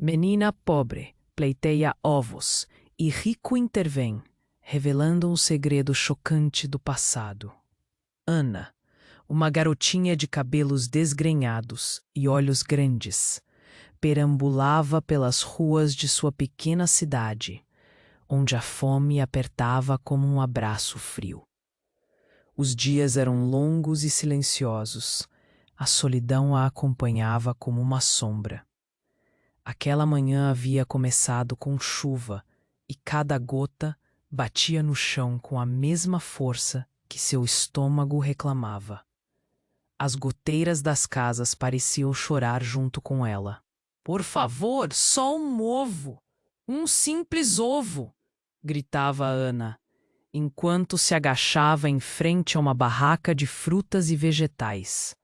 Menina pobre pleiteia ovos e rico intervém, revelando um segredo chocante do passado. Ana, uma garotinha de cabelos desgrenhados e olhos grandes, perambulava pelas ruas de sua pequena cidade, onde a fome apertava como um abraço frio. Os dias eram longos e silenciosos, a solidão a acompanhava como uma sombra. Aquela manhã havia começado com chuva e cada gota batia no chão com a mesma força que seu estômago reclamava. As goteiras das casas pareciam chorar junto com ela. "Por favor, só um ovo! Um simples ovo!" gritava Ana, enquanto se agachava em frente a uma barraca de frutas e vegetais.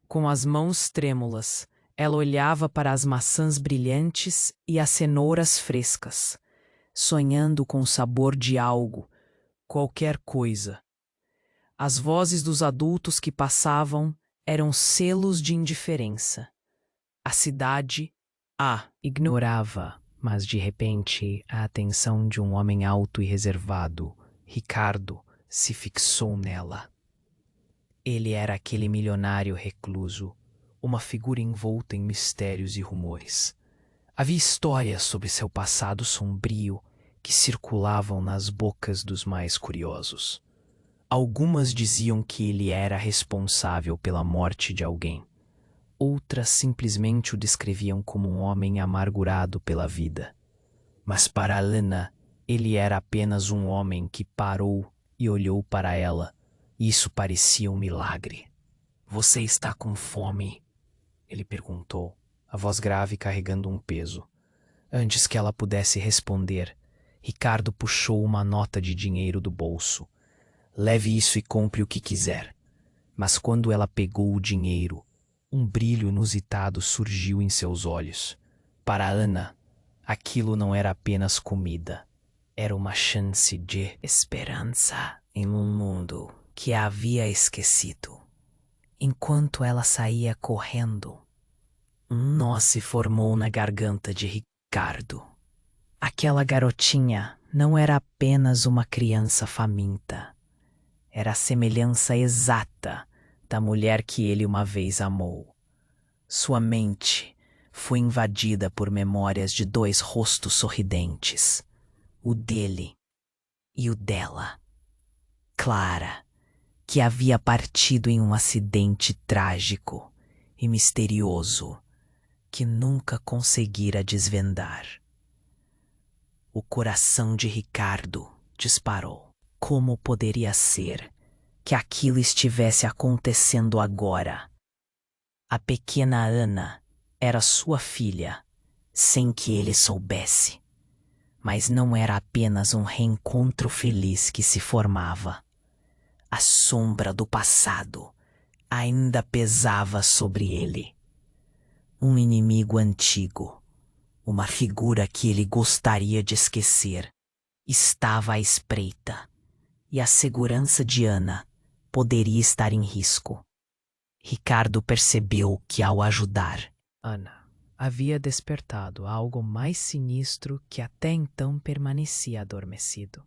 Com as mãos trêmulas, ela olhava para as maçãs brilhantes e as cenouras frescas, sonhando com o sabor de algo, qualquer coisa. As vozes dos adultos que passavam eram selos de indiferença. A cidade a ignorava, mas de repente a atenção de um homem alto e reservado, Ricardo, se fixou nela. Ele era aquele milionário recluso, uma figura envolta em mistérios e rumores. Havia histórias sobre seu passado sombrio que circulavam nas bocas dos mais curiosos. Algumas diziam que ele era responsável pela morte de alguém. Outras simplesmente o descreviam como um homem amargurado pela vida. Mas para Ana, ele era apenas um homem que parou e olhou para ela. Isso parecia um milagre. "Você está com fome?" ele perguntou, a voz grave carregando um peso. Antes que ela pudesse responder, Ricardo puxou uma nota de dinheiro do bolso. "Leve isso e compre o que quiser." Mas quando ela pegou o dinheiro, um brilho inusitado surgiu em seus olhos. Para Ana, aquilo não era apenas comida. Era uma chance de esperança em um mundo que a havia esquecido. Enquanto ela saía correndo, um nó se formou na garganta de Ricardo. Aquela garotinha não era apenas uma criança faminta. Era a semelhança exata da mulher que ele uma vez amou. Sua mente foi invadida por memórias de dois rostos sorridentes, o dele e o dela. Clara, que havia partido em um acidente trágico e misterioso que nunca conseguira desvendar. O coração de Ricardo disparou. Como poderia ser que aquilo estivesse acontecendo agora? A pequena Ana era sua filha, sem que ele soubesse. Mas não era apenas um reencontro feliz que se formava. A sombra do passado ainda pesava sobre ele. Um inimigo antigo, uma figura que ele gostaria de esquecer, estava à espreita, e a segurança de Ana poderia estar em risco. Ricardo percebeu que, ao ajudar, Ana havia despertado algo mais sinistro que até então permanecia adormecido.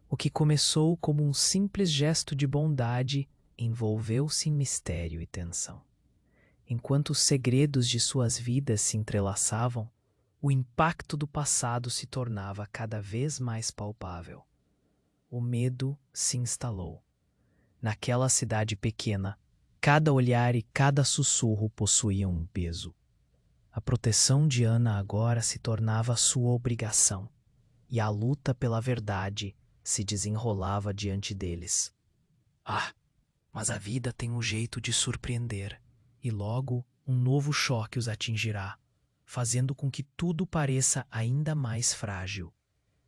O que começou como um simples gesto de bondade envolveu-se em mistério e tensão. Enquanto os segredos de suas vidas se entrelaçavam, o impacto do passado se tornava cada vez mais palpável. O medo se instalou. Naquela cidade pequena, cada olhar e cada sussurro possuíam um peso. A proteção de Ana agora se tornava sua obrigação, e a luta pela verdade se desenrolava diante deles. Mas a vida tem um jeito de surpreender, e logo um novo choque os atingirá, fazendo com que tudo pareça ainda mais frágil.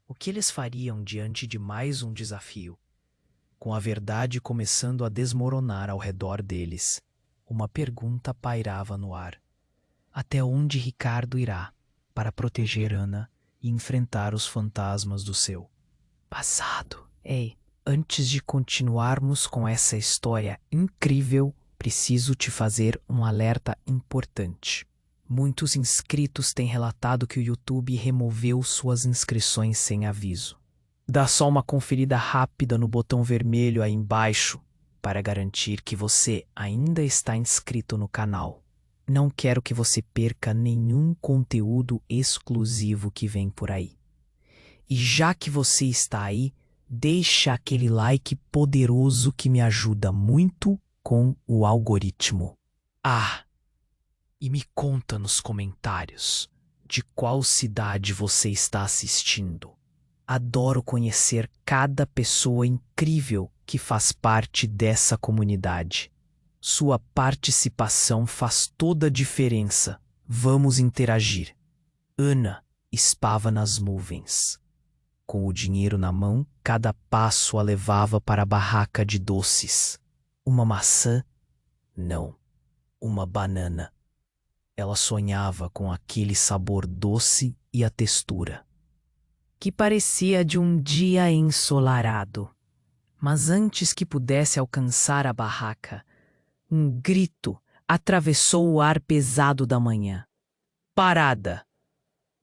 O que eles fariam diante de mais um desafio? Com a verdade começando a desmoronar ao redor deles, uma pergunta pairava no ar. Até onde Ricardo irá para proteger Ana e enfrentar os fantasmas do seu passado? Ei, antes de continuarmos com essa história incrível, preciso te fazer um alerta importante. Muitos inscritos têm relatado que o YouTube removeu suas inscrições sem aviso. Dá só uma conferida rápida no botão vermelho aí embaixo para garantir que você ainda está inscrito no canal. Não quero que você perca nenhum conteúdo exclusivo que vem por aí. E já que você está aí, deixa aquele like poderoso que me ajuda muito com o algoritmo. E me conta nos comentários de qual cidade você está assistindo. Adoro conhecer cada pessoa incrível que faz parte dessa comunidade. Sua participação faz toda a diferença. Vamos interagir. Ana espava nas nuvens. Com o dinheiro na mão, cada passo a levava para a barraca de doces. Uma maçã? Não, uma banana. Ela sonhava com aquele sabor doce e a textura, que parecia de um dia ensolarado. Mas antes que pudesse alcançar a barraca, um grito atravessou o ar pesado da manhã. Parada!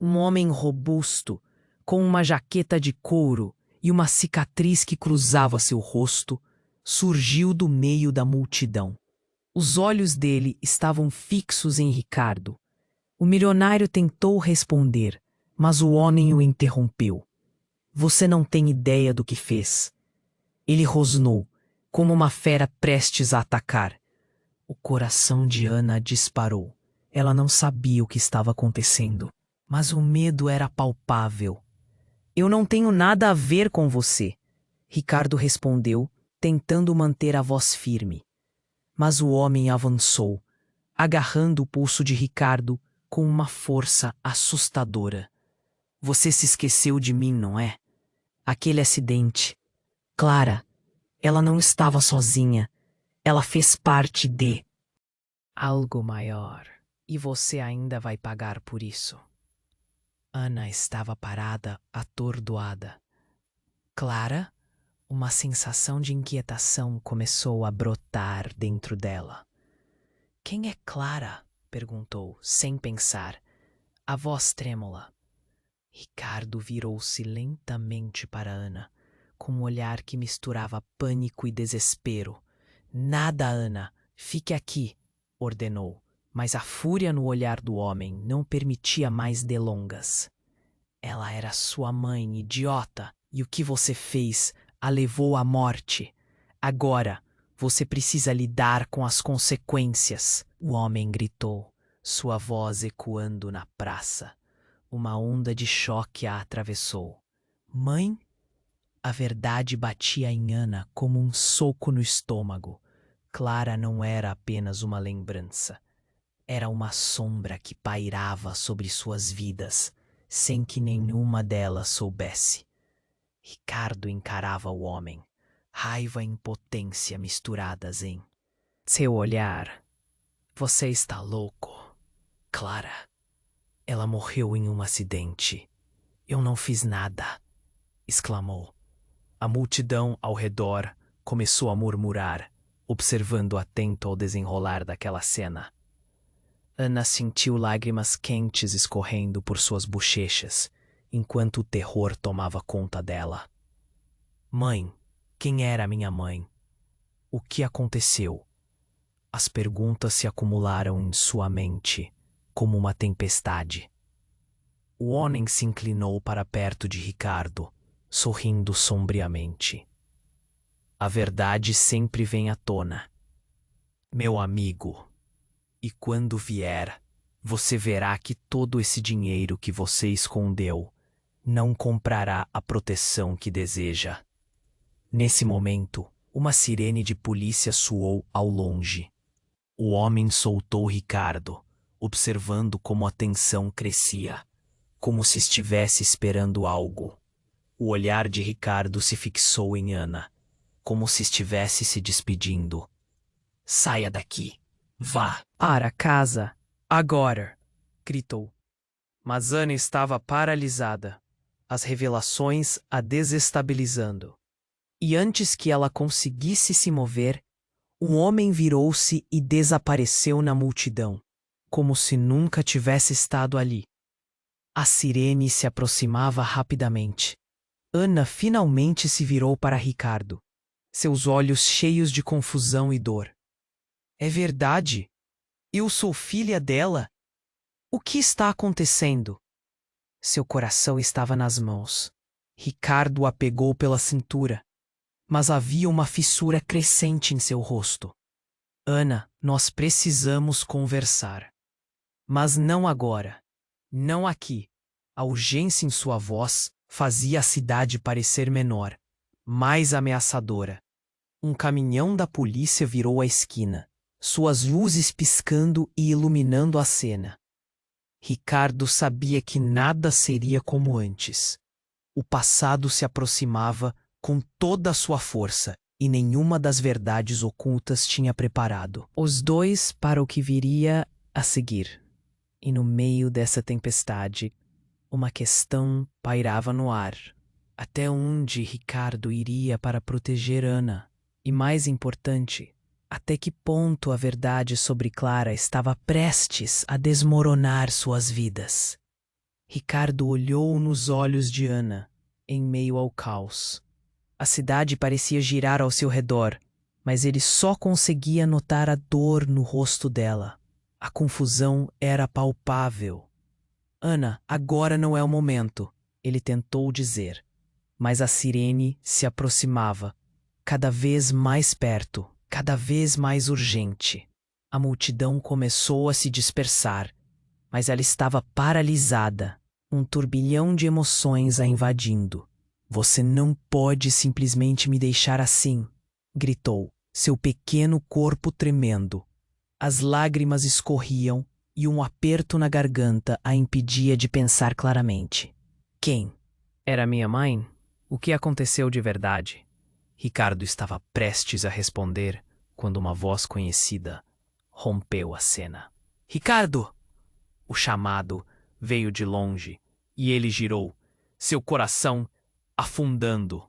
Um homem robusto, com uma jaqueta de couro e uma cicatriz que cruzava seu rosto, surgiu do meio da multidão. Os olhos dele estavam fixos em Ricardo. O milionário tentou responder, mas o homem o interrompeu. Você não tem ideia do que fez. Ele rosnou, como uma fera prestes a atacar. O coração de Ana disparou. Ela não sabia o que estava acontecendo, mas o medo era palpável. Eu não tenho nada a ver com você, Ricardo respondeu, tentando manter a voz firme. Mas o homem avançou, agarrando o pulso de Ricardo com uma força assustadora. Você se esqueceu de mim, não é? Aquele acidente. Clara, ela não estava sozinha. Ela fez parte de algo maior. E você ainda vai pagar por isso. Ana estava parada, atordoada. Clara? Uma sensação de inquietação começou a brotar dentro dela. Quem é Clara? Perguntou, sem pensar, a voz trêmula. Ricardo virou-se lentamente para Ana, com um olhar que misturava pânico e desespero. Nada, Ana, fique aqui, ordenou, mas a fúria no olhar do homem não permitia mais delongas. Ela era sua mãe, idiota, e o que você fez a levou à morte. Agora, você precisa lidar com as consequências. O homem gritou, sua voz ecoando na praça. Uma onda de choque a atravessou. Mãe? A verdade batia em Ana como um soco no estômago. Clara não era apenas uma lembrança. Era uma sombra que pairava sobre suas vidas, sem que nenhuma delas soubesse. Ricardo encarava o homem, raiva e impotência misturadas em seu olhar. Você está louco, Clara. Ela morreu em um acidente. Eu não fiz nada, exclamou. A multidão ao redor começou a murmurar, observando atento ao desenrolar daquela cena. Ana sentiu lágrimas quentes escorrendo por suas bochechas, enquanto o terror tomava conta dela. Mãe, quem era minha mãe? O que aconteceu? As perguntas se acumularam em sua mente, como uma tempestade. O homem se inclinou para perto de Ricardo, sorrindo sombriamente. A verdade sempre vem à tona, meu amigo. E quando vier, você verá que todo esse dinheiro que você escondeu não comprará a proteção que deseja. Nesse momento, uma sirene de polícia soou ao longe. O homem soltou Ricardo, observando como a tensão crescia, como se estivesse esperando algo. O olhar de Ricardo se fixou em Ana, como se estivesse se despedindo. Saia daqui. Vá para casa, agora, gritou. Mas Ana estava paralisada, as revelações a desestabilizando. E antes que ela conseguisse se mover, o homem virou-se e desapareceu na multidão, como se nunca tivesse estado ali. A sirene se aproximava rapidamente. Ana finalmente se virou para Ricardo, seus olhos cheios de confusão e dor. É verdade? Eu sou filha dela? O que está acontecendo? Seu coração estava nas mãos. Ricardo a pegou pela cintura, mas havia uma fissura crescente em seu rosto. Ana, nós precisamos conversar. Mas não agora. Não aqui. A urgência em sua voz fazia a cidade parecer menor, mais ameaçadora. Um caminhão da polícia virou a esquina, suas luzes piscando e iluminando a cena. Ricardo sabia que nada seria como antes. O passado se aproximava com toda a sua força e nenhuma das verdades ocultas tinha preparado os dois para o que viria a seguir. E no meio dessa tempestade, uma questão pairava no ar. Até onde Ricardo iria para proteger Ana? E mais importante, até que ponto a verdade sobre Clara estava prestes a desmoronar suas vidas? Ricardo olhou nos olhos de Ana, em meio ao caos. A cidade parecia girar ao seu redor, mas ele só conseguia notar a dor no rosto dela. A confusão era palpável. Ana, agora não é o momento, ele tentou dizer. Mas a sirene se aproximava, cada vez mais perto, cada vez mais urgente. A multidão começou a se dispersar, mas ela estava paralisada, um turbilhão de emoções a invadindo. Você não pode simplesmente me deixar assim, gritou, seu pequeno corpo tremendo. As lágrimas escorriam e um aperto na garganta a impedia de pensar claramente. Quem? Era minha mãe? O que aconteceu de verdade? Ricardo estava prestes a responder quando uma voz conhecida rompeu a cena. Ricardo! O chamado veio de longe e ele girou, seu coração afundando.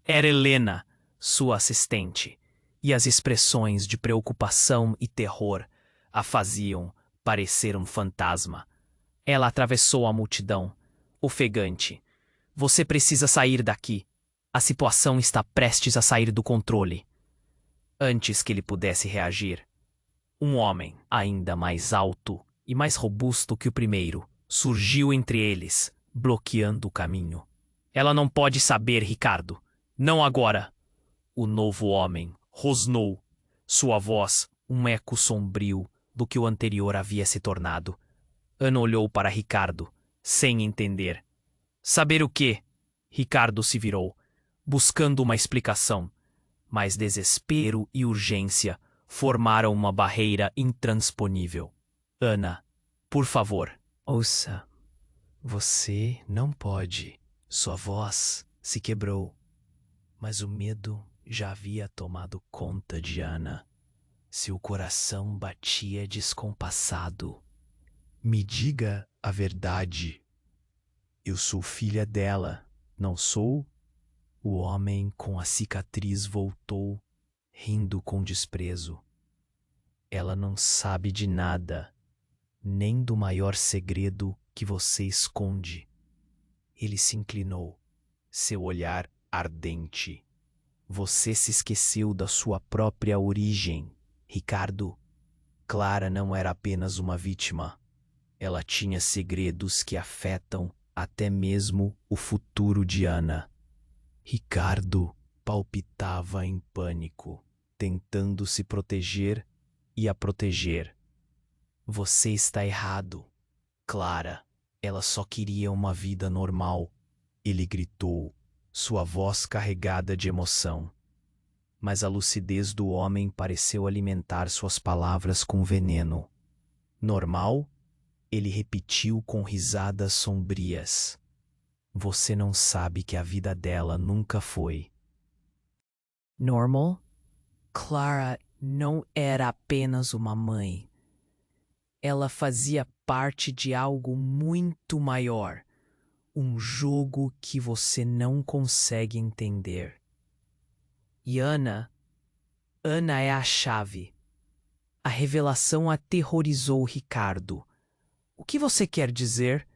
Era Helena, sua assistente, e as expressões de preocupação e terror a faziam parecer um fantasma. Ela atravessou a multidão, ofegante. Você precisa sair daqui. A situação está prestes a sair do controle. Antes que ele pudesse reagir, um homem, ainda mais alto e mais robusto que o primeiro, surgiu entre eles, bloqueando o caminho. Ela não pode saber, Ricardo. Não agora. O novo homem rosnou, sua voz um eco sombrio do que o anterior havia se tornado. Ana olhou para Ricardo, sem entender. Saber o quê? Ricardo se virou, buscando uma explicação, mas desespero e urgência formaram uma barreira intransponível. Ana, por favor. Ouça, você não pode. Sua voz se quebrou, mas o medo já havia tomado conta de Ana. Seu coração batia descompassado. Me diga a verdade. Eu sou filha dela, não sou? O homem com a cicatriz voltou, rindo com desprezo. Ela não sabe de nada, nem do maior segredo que você esconde. Ele se inclinou, seu olhar ardente. Você se esqueceu da sua própria origem, Ricardo. Clara não era apenas uma vítima. Ela tinha segredos que afetam até mesmo o futuro de Ana. Ricardo palpitava em pânico, tentando se proteger e a proteger. Você está errado. Clara, ela só queria uma vida normal. Ele gritou, sua voz carregada de emoção. Mas a lucidez do homem pareceu alimentar suas palavras com veneno. Normal? Ele repetiu com risadas sombrias. Você não sabe que a vida dela nunca foi. Normal? Clara não era apenas uma mãe. Ela fazia parte de algo muito maior. Um jogo que você não consegue entender. E Ana é a chave. A revelação aterrorizou Ricardo. O que você quer dizer?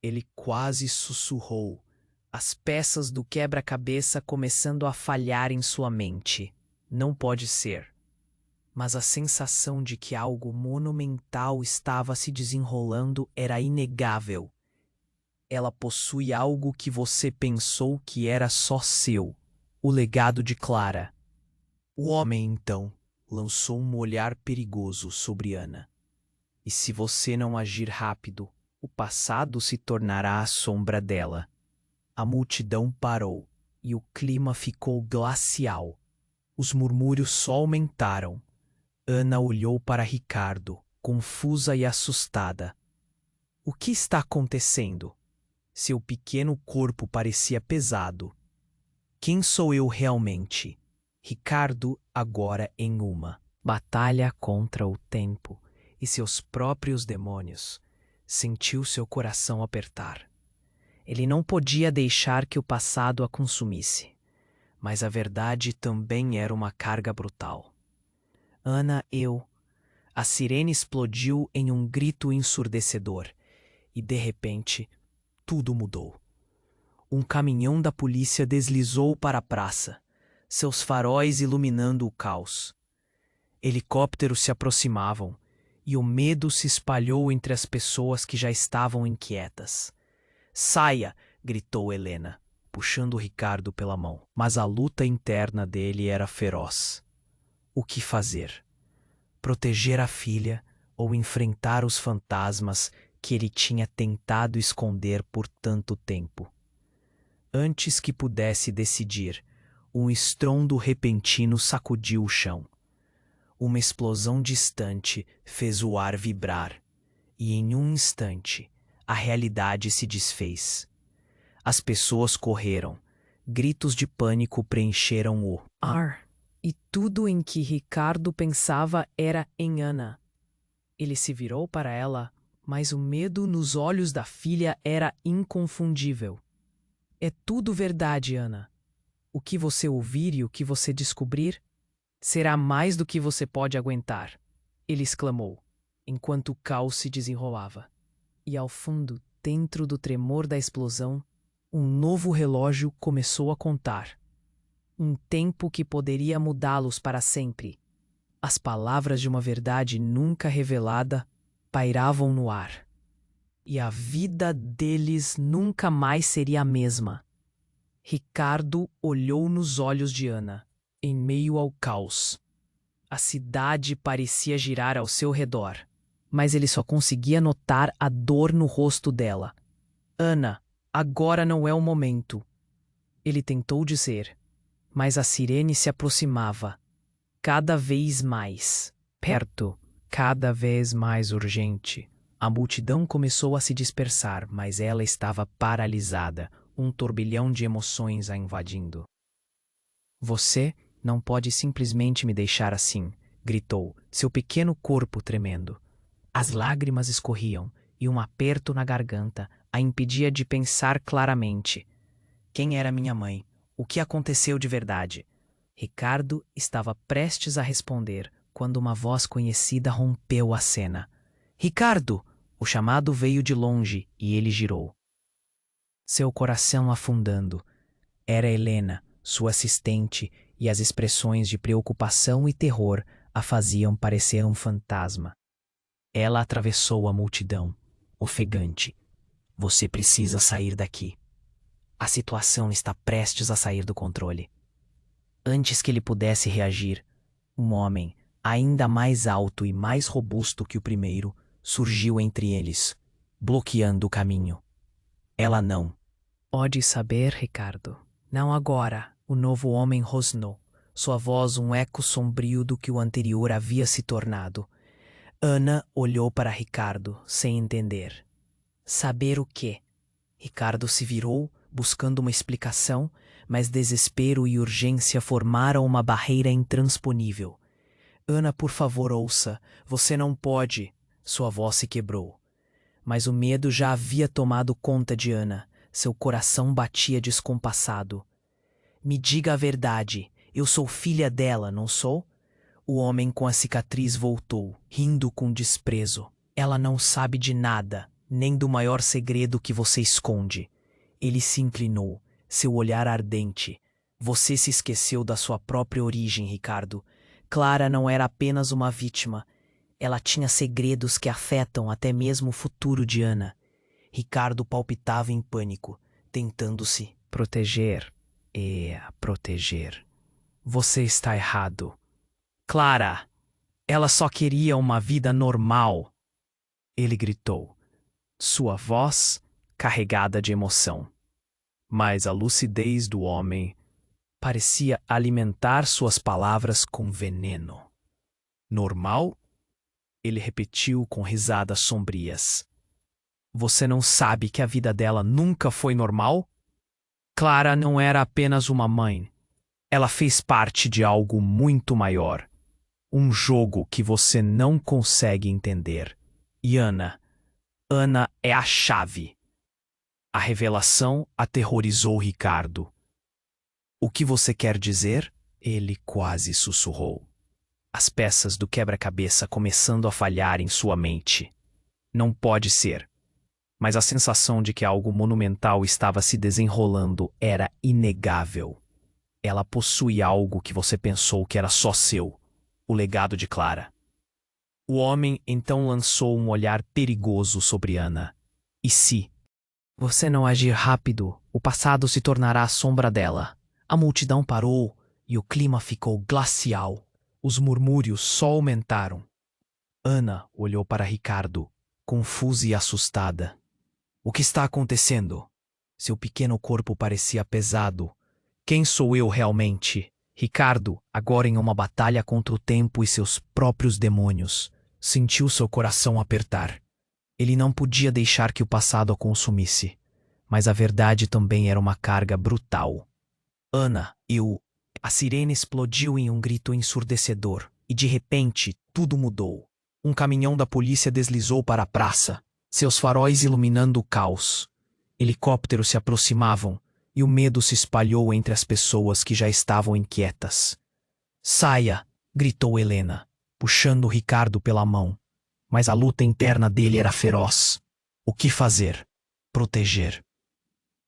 Ele quase sussurrou, as peças do quebra-cabeça começando a falhar em sua mente. Não pode ser. Mas a sensação de que algo monumental estava se desenrolando era inegável. Ela possui algo que você pensou que era só seu, o legado de Clara. O homem, então, lançou um olhar perigoso sobre Ana. E se você não agir rápido, o passado se tornará a sombra dela. A multidão parou e o clima ficou glacial. Os murmúrios só aumentaram. Ana olhou para Ricardo, confusa e assustada. O que está acontecendo? Seu pequeno corpo parecia pesado. Quem sou eu realmente? Ricardo, agora em uma batalha contra o tempo e seus próprios demônios, sentiu seu coração apertar. Ele não podia deixar que o passado a consumisse, mas a verdade também era uma carga brutal. Ana, A sirene explodiu em um grito ensurdecedor e, de repente, tudo mudou. Um caminhão da polícia deslizou para a praça, seus faróis iluminando o caos. Helicópteros se aproximavam e o medo se espalhou entre as pessoas que já estavam inquietas. Saia! Gritou Helena, puxando Ricardo pela mão. Mas a luta interna dele era feroz. O que fazer? Proteger a filha ou enfrentar os fantasmas que ele tinha tentado esconder por tanto tempo? Antes que pudesse decidir, um estrondo repentino sacudiu o chão. Uma explosão distante fez o ar vibrar, e em um instante a realidade se desfez. As pessoas correram, gritos de pânico preencheram o ar, e tudo em que Ricardo pensava era em Ana. Ele se virou para ela, mas o medo nos olhos da filha era inconfundível. É tudo verdade, Ana. O que você ouvir e o que você descobrir será mais do que você pode aguentar, ele exclamou, enquanto o caos se desenrolava. E ao fundo, dentro do tremor da explosão, um novo relógio começou a contar. Um tempo que poderia mudá-los para sempre. As palavras de uma verdade nunca revelada pairavam no ar. E a vida deles nunca mais seria a mesma. Ricardo olhou nos olhos de Ana, em meio ao caos. A cidade parecia girar ao seu redor, mas ele só conseguia notar a dor no rosto dela. Ana, agora não é o momento. Ele tentou dizer, mas a sirene se aproximava, cada vez mais perto, cada vez mais urgente. A multidão começou a se dispersar, mas ela estava paralisada, um turbilhão de emoções a invadindo. Você não pode simplesmente me deixar assim, gritou, seu pequeno corpo tremendo. As lágrimas escorriam e um aperto na garganta a impedia de pensar claramente. Quem era minha mãe? O que aconteceu de verdade? Ricardo estava prestes a responder quando uma voz conhecida rompeu a cena. Ricardo! O chamado veio de longe e ele girou. Seu coração afundando. Era Helena, sua assistente, e as expressões de preocupação e terror a faziam parecer um fantasma. Ela atravessou a multidão, ofegante. Você precisa sair daqui. A situação está prestes a sair do controle. Antes que ele pudesse reagir, um homem, ainda mais alto e mais robusto que o primeiro, surgiu entre eles, bloqueando o caminho. Ela não. Pode saber, Ricardo. Não agora, o novo homem rosnou, sua voz um eco sombrio do que o anterior havia se tornado. Ana olhou para Ricardo, sem entender. Saber o quê? Ricardo se virou, buscando uma explicação, mas desespero e urgência formaram uma barreira intransponível. Ana, por favor, ouça. Você não pode. Sua voz se quebrou. Mas o medo já havia tomado conta de Ana. Seu coração batia descompassado. Me diga a verdade. Eu sou filha dela, não sou? O homem com a cicatriz voltou, rindo com desprezo. Ela não sabe de nada, nem do maior segredo que você esconde. Ele se inclinou, seu olhar ardente. Você se esqueceu da sua própria origem, Ricardo. Clara não era apenas uma vítima. Ela tinha segredos que afetam até mesmo o futuro de Ana. Ricardo palpitava em pânico, tentando se proteger e proteger. Você está errado. Clara, ela só queria uma vida normal. Ele gritou, sua voz carregada de emoção. Mas a lucidez do homem parecia alimentar suas palavras com veneno. Normal? Ele repetiu com risadas sombrias. Você não sabe que a vida dela nunca foi normal? Clara não era apenas uma mãe. Ela fez parte de algo muito maior. Um jogo que você não consegue entender. E Ana é a chave. A revelação aterrorizou Ricardo. O que você quer dizer? Ele quase sussurrou. As peças do quebra-cabeça começando a falhar em sua mente. Não pode ser. Mas a sensação de que algo monumental estava se desenrolando era inegável. Ela possui algo que você pensou que era só seu. O legado de Clara. O homem então lançou um olhar perigoso sobre Ana. E se você não agir rápido, o passado se tornará a sombra dela. A multidão parou e o clima ficou glacial. Os murmúrios só aumentaram. Ana olhou para Ricardo, confusa e assustada. O que está acontecendo? Seu pequeno corpo parecia pesado. Quem sou eu realmente? Ricardo, agora em uma batalha contra o tempo e seus próprios demônios, sentiu seu coração apertar. Ele não podia deixar que o passado a consumisse, mas a verdade também era uma carga brutal. Ana, A sirene explodiu em um grito ensurdecedor, e de repente tudo mudou. Um caminhão da polícia deslizou para a praça, seus faróis iluminando o caos. Helicópteros se aproximavam, e o medo se espalhou entre as pessoas que já estavam inquietas. Saia! Gritou Helena, puxando Ricardo pela mão. Mas a luta interna dele era feroz. O que fazer? Proteger.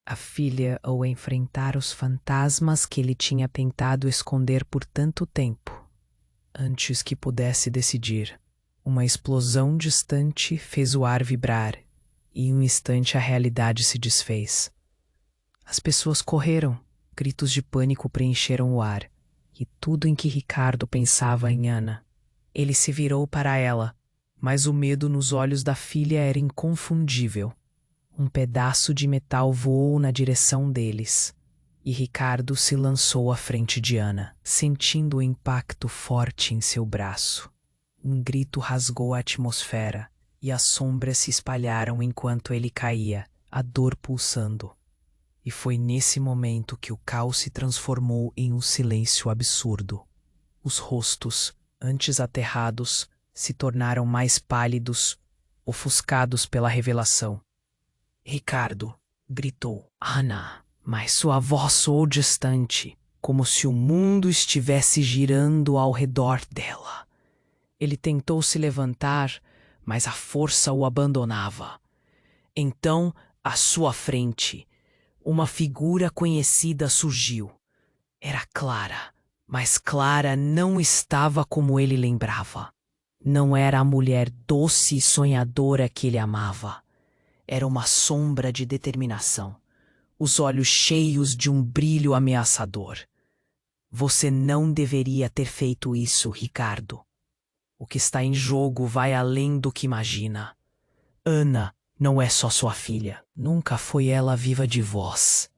A filha ou enfrentar os fantasmas que ele tinha tentado esconder por tanto tempo. Antes que pudesse decidir, uma explosão distante fez o ar vibrar, e em um instante a realidade se desfez. As pessoas correram, gritos de pânico preencheram o ar, e tudo em que Ricardo pensava em Ana. Ele se virou para ela, mas o medo nos olhos da filha era inconfundível. Um pedaço de metal voou na direção deles, e Ricardo se lançou à frente de Ana, sentindo o impacto forte em seu braço. Um grito rasgou a atmosfera, e as sombras se espalharam enquanto ele caía, a dor pulsando. E foi nesse momento que o caos se transformou em um silêncio absurdo. Os rostos, antes aterrados, se tornaram mais pálidos, ofuscados pela revelação. Ricardo gritou, Ana, mas sua voz soou distante, como se o mundo estivesse girando ao redor dela. Ele tentou se levantar, mas a força o abandonava. Então, à sua frente, uma figura conhecida surgiu. Era Clara, mas Clara não estava como ele lembrava. Não era a mulher doce e sonhadora que ele amava. Era uma sombra de determinação, os olhos cheios de um brilho ameaçador. Você não deveria ter feito isso, Ricardo. O que está em jogo vai além do que imagina. Ana não é só sua filha, nunca foi ela viva de vós.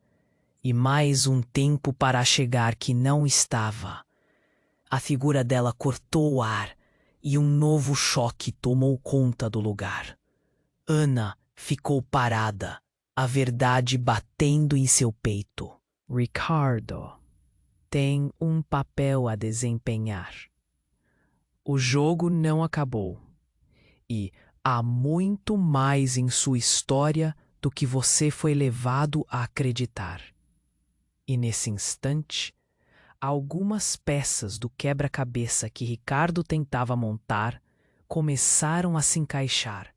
E mais um tempo para chegar que não estava. A figura dela cortou o ar e um novo choque tomou conta do lugar. Ana ficou parada, a verdade batendo em seu peito. Ricardo tem um papel a desempenhar. O jogo não acabou. E há muito mais em sua história do que você foi levado a acreditar. E nesse instante, Algumas peças do quebra-cabeça que Ricardo tentava montar começaram a se encaixar,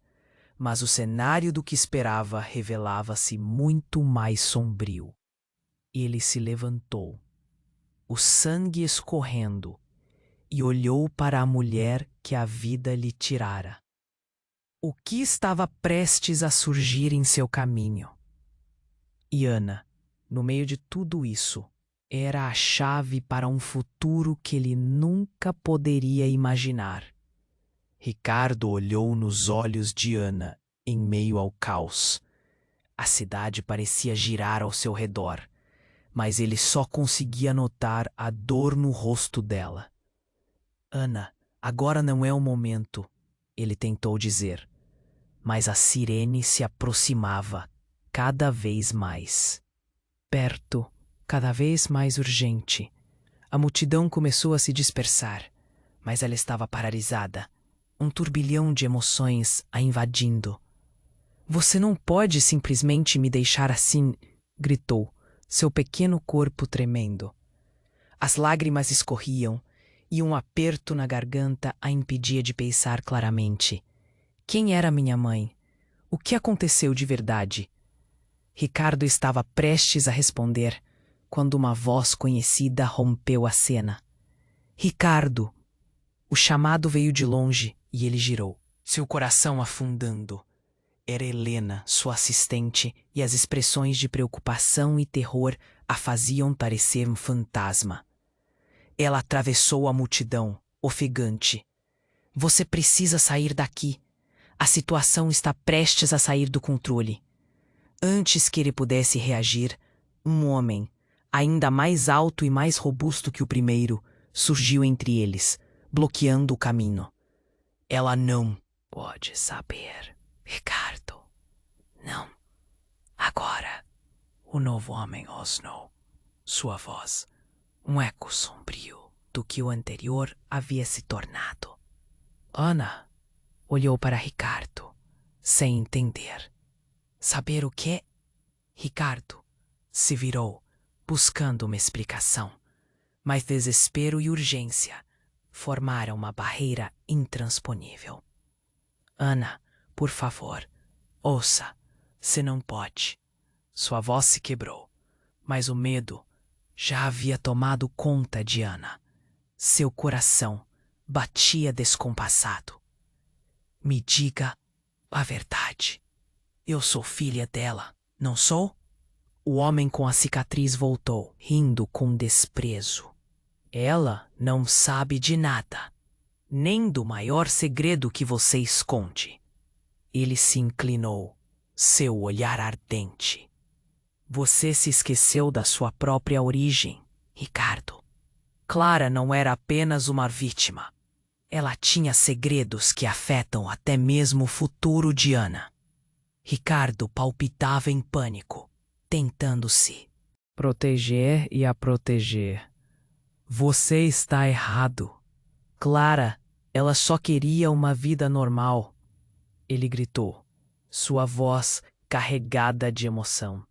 mas o cenário do que esperava revelava-se muito mais sombrio. Ele se levantou, o sangue escorrendo, e olhou para a mulher que a vida lhe tirara. O que estava prestes a surgir em seu caminho? E Ana, no meio de tudo isso, era a chave para um futuro que ele nunca poderia imaginar. Ricardo olhou nos olhos de Ana em meio ao caos. A cidade parecia girar ao seu redor, mas ele só conseguia notar a dor no rosto dela. Ana, agora não é o momento, ele tentou dizer, mas a sirene se aproximava cada vez mais. Perto, cada vez mais urgente. A multidão começou a se dispersar, mas ela estava paralisada, um turbilhão de emoções a invadindo. Você não pode simplesmente me deixar assim, gritou, seu pequeno corpo tremendo. As lágrimas escorriam e um aperto na garganta a impedia de pensar claramente. Quem era minha mãe? O que aconteceu de verdade? Ricardo estava prestes a responder quando uma voz conhecida rompeu a cena. Ricardo! O chamado veio de longe e ele girou, seu coração afundando. Era Helena, sua assistente, e as expressões de preocupação e terror a faziam parecer um fantasma. Ela atravessou a multidão, ofegante. Você precisa sair daqui. A situação está prestes a sair do controle. Antes que ele pudesse reagir, um homem, ainda mais alto e mais robusto que o primeiro, surgiu entre eles, bloqueando o caminho. Ela não pode saber, Ricardo. Não. Agora. O novo homem rosnou. Sua voz, um eco sombrio do que o anterior havia se tornado. Ana olhou para Ricardo, sem entender. Saber o quê? Ricardo se virou, buscando uma explicação, mas desespero e urgência formaram uma barreira intransponível. Ana, por favor, ouça, se não pode. Sua voz se quebrou, mas o medo já havia tomado conta de Ana. Seu coração batia descompassado. Me diga a verdade. Eu sou filha dela, não sou? O homem com a cicatriz voltou, rindo com desprezo. Ela não sabe de nada, nem do maior segredo que você esconde. Ele se inclinou, seu olhar ardente. Você se esqueceu da sua própria origem, Ricardo. Clara não era apenas uma vítima. Ela tinha segredos que afetam até mesmo o futuro de Ana. Ricardo palpitava em pânico, tentando se proteger e a proteger. Você está errado. Clara, ela só queria uma vida normal. Ele gritou, sua voz carregada de emoção.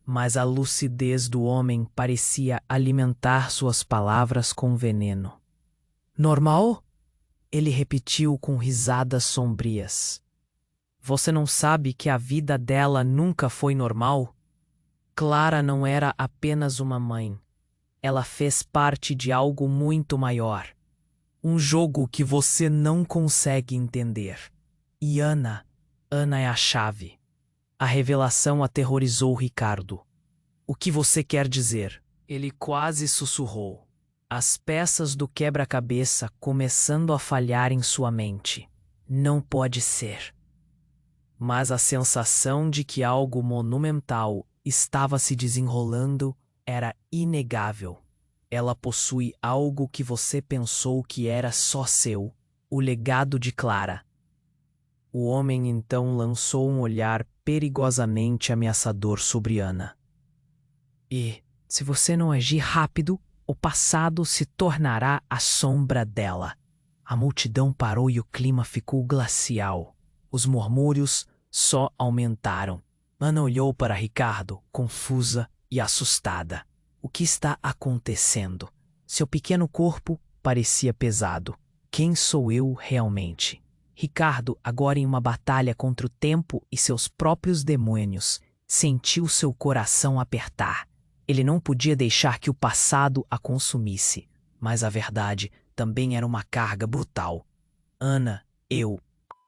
Mas a lucidez do homem parecia alimentar suas palavras com veneno. Normal? Ele repetiu com risadas sombrias. Você não sabe que a vida dela nunca foi normal? Clara não era apenas uma mãe. Ela fez parte de algo muito maior. Um jogo que você não consegue entender. E Ana é a chave. A revelação aterrorizou Ricardo. O que você quer dizer? Ele quase sussurrou. As peças do quebra-cabeça começando a falhar em sua mente. Não pode ser. Mas a sensação de que algo monumental estava se desenrolando era inegável. Ela possui algo que você pensou que era só seu, o legado de Clara. O homem então lançou um olhar perigosamente ameaçador sobre Ana. E, se você não agir rápido, o passado se tornará a sombra dela. A multidão parou e o clima ficou glacial. Os murmúrios só aumentaram. Ana olhou para Ricardo, confusa e assustada. O que está acontecendo? Seu pequeno corpo parecia pesado. Quem sou eu realmente? Ricardo, agora em uma batalha contra o tempo e seus próprios demônios, sentiu seu coração apertar. Ele não podia deixar que o passado a consumisse, mas a verdade também era uma carga brutal. Ana, eu.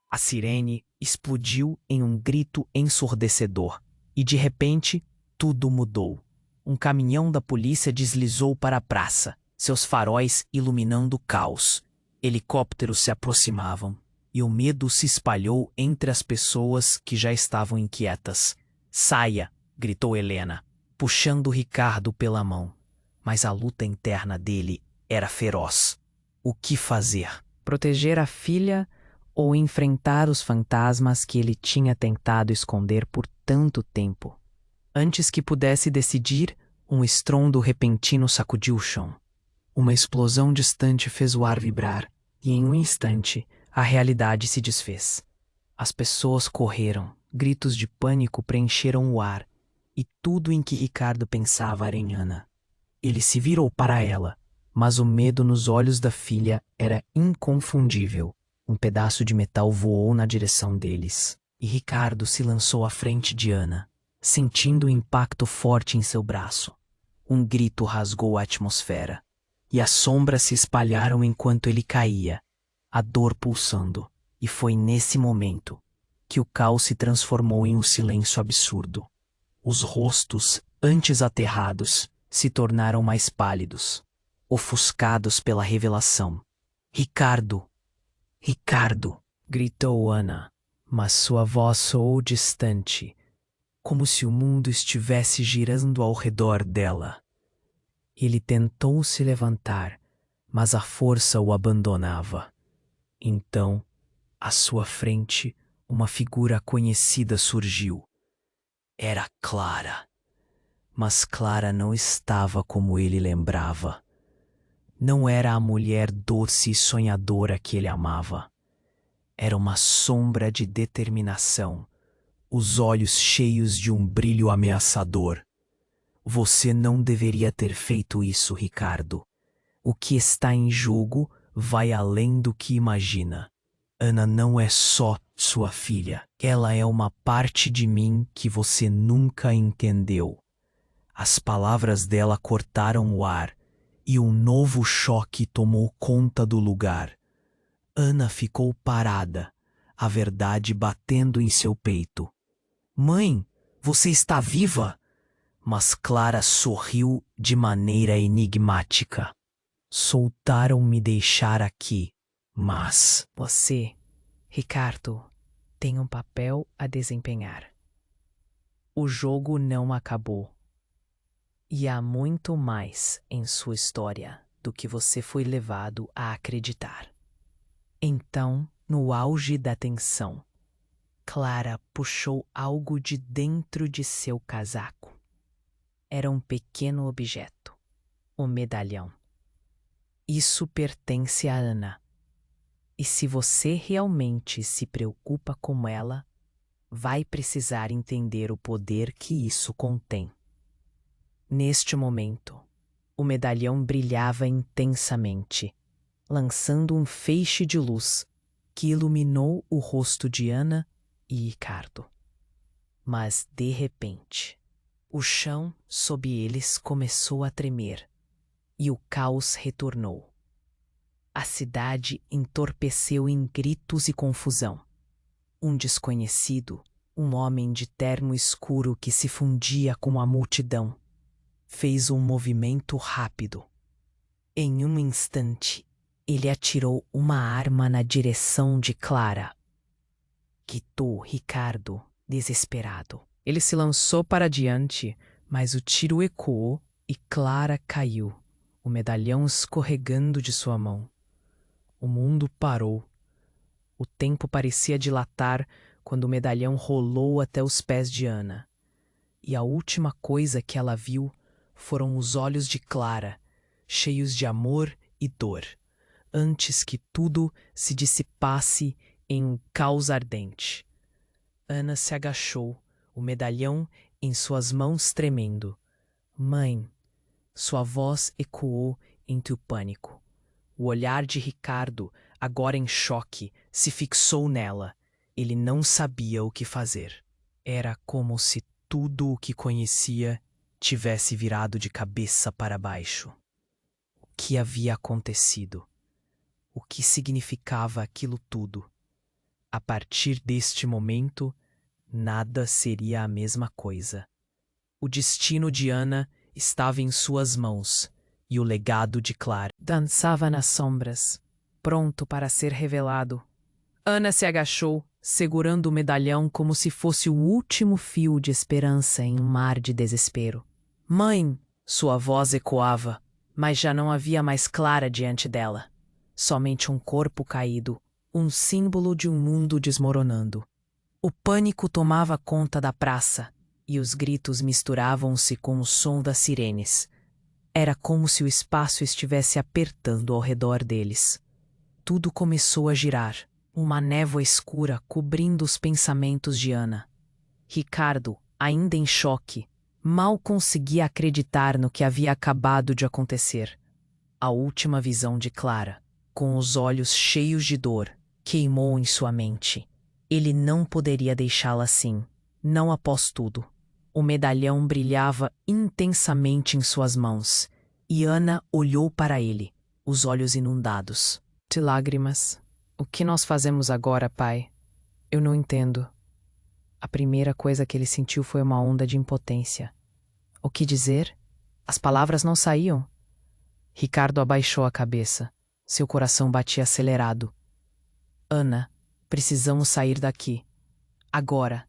A sirene explodiu em um grito ensurdecedor. E de repente, tudo mudou. Um caminhão da polícia deslizou para a praça, seus faróis iluminando o caos. Helicópteros se aproximavam, e o medo se espalhou entre as pessoas que já estavam inquietas. Saia! Gritou Helena, puxando Ricardo pela mão. Mas a luta interna dele era feroz. O que fazer? Proteger a filha ou enfrentar os fantasmas que ele tinha tentado esconder por tanto tempo? Antes que pudesse decidir, um estrondo repentino sacudiu o chão. Uma explosão distante fez o ar vibrar, e em um instante, a realidade se desfez. As pessoas correram, gritos de pânico preencheram o ar, e tudo em que Ricardo pensava era em Ana. Ele se virou para ela, mas o medo nos olhos da filha era inconfundível. Um pedaço de metal voou na direção deles, e Ricardo se lançou à frente de Ana, sentindo o impacto forte em seu braço. Um grito rasgou a atmosfera, e as sombras se espalharam enquanto ele caía, a dor pulsando, e foi nesse momento que o caos se transformou em um silêncio absurdo. Os rostos, antes aterrados, se tornaram mais pálidos, ofuscados pela revelação. Ricardo! Ricardo! Gritou Ana, mas sua voz soou distante, como se o mundo estivesse girando ao redor dela. Ele tentou se levantar, mas a força o abandonava. Então, à sua frente, uma figura conhecida surgiu. Era Clara. Mas Clara não estava como ele lembrava. Não era a mulher doce e sonhadora que ele amava. Era uma sombra de determinação, os olhos cheios de um brilho ameaçador. Você não deveria ter feito isso, Ricardo. O que está em jogo vai além do que imagina. Ana não é só sua filha. Ela é uma parte de mim que você nunca entendeu. As palavras dela cortaram o ar, e um novo choque tomou conta do lugar. Ana ficou parada, a verdade batendo em seu peito. Mãe, você está viva? Mas Clara sorriu de maneira enigmática. Soltaram me deixar aqui, mas... Você, Ricardo, tem um papel a desempenhar. O jogo não acabou. E há muito mais em sua história do que você foi levado a acreditar. Então, no auge da tensão, Clara puxou algo de dentro de seu casaco. Era um pequeno objeto, o medalhão. Isso pertence a Ana. E se você realmente se preocupa com ela, vai precisar entender o poder que isso contém. Neste momento, o medalhão brilhava intensamente, lançando um feixe de luz que iluminou o rosto de Ana e Ricardo. Mas, de repente, o chão sob eles começou a tremer e o caos retornou. A cidade entorpeceu em gritos e confusão. Um desconhecido, um homem de terno escuro que se fundia com a multidão, fez um movimento rápido. Em um instante, ele atirou uma arma na direção de Clara. Quitou Ricardo, desesperado. Ele se lançou para diante, mas o tiro ecoou e Clara caiu, o medalhão escorregando de sua mão. O mundo parou. O tempo parecia dilatar quando o medalhão rolou até os pés de Ana. E a última coisa que ela viu foram os olhos de Clara, cheios de amor e dor, antes que tudo se dissipasse em um caos ardente. Ana se agachou, o medalhão em suas mãos tremendo. Mãe, sua voz ecoou entre o pânico. O olhar de Ricardo, agora em choque, se fixou nela. Ele não sabia o que fazer. Era como se tudo o que conhecia tivesse virado de cabeça para baixo. O que havia acontecido? O que significava aquilo tudo? A partir deste momento, nada seria a mesma coisa. O destino de Ana estava em suas mãos e o legado de Clara dançava nas sombras, pronto para ser revelado. Ana se agachou, segurando o medalhão como se fosse o último fio de esperança em um mar de desespero. Mãe! Sua voz ecoava, mas já não havia mais Clara diante dela. Somente um corpo caído, um símbolo de um mundo desmoronando. O pânico tomava conta da praça e os gritos misturavam-se com o som das sirenes. Era como se o espaço estivesse apertando ao redor deles. Tudo começou a girar, uma névoa escura cobrindo os pensamentos de Ana. Ricardo, ainda em choque, mal conseguia acreditar no que havia acabado de acontecer. A última visão de Clara, com os olhos cheios de dor, queimou em sua mente. Ele não poderia deixá-la assim, não após tudo. O medalhão brilhava intensamente em suas mãos, e Ana olhou para ele, os olhos inundados de lágrimas. O que nós fazemos agora, pai? Eu não entendo. A primeira coisa que ele sentiu foi uma onda de impotência. O que dizer? As palavras não saíam. Ricardo abaixou a cabeça. Seu coração batia acelerado. Ana, precisamos sair daqui. Agora.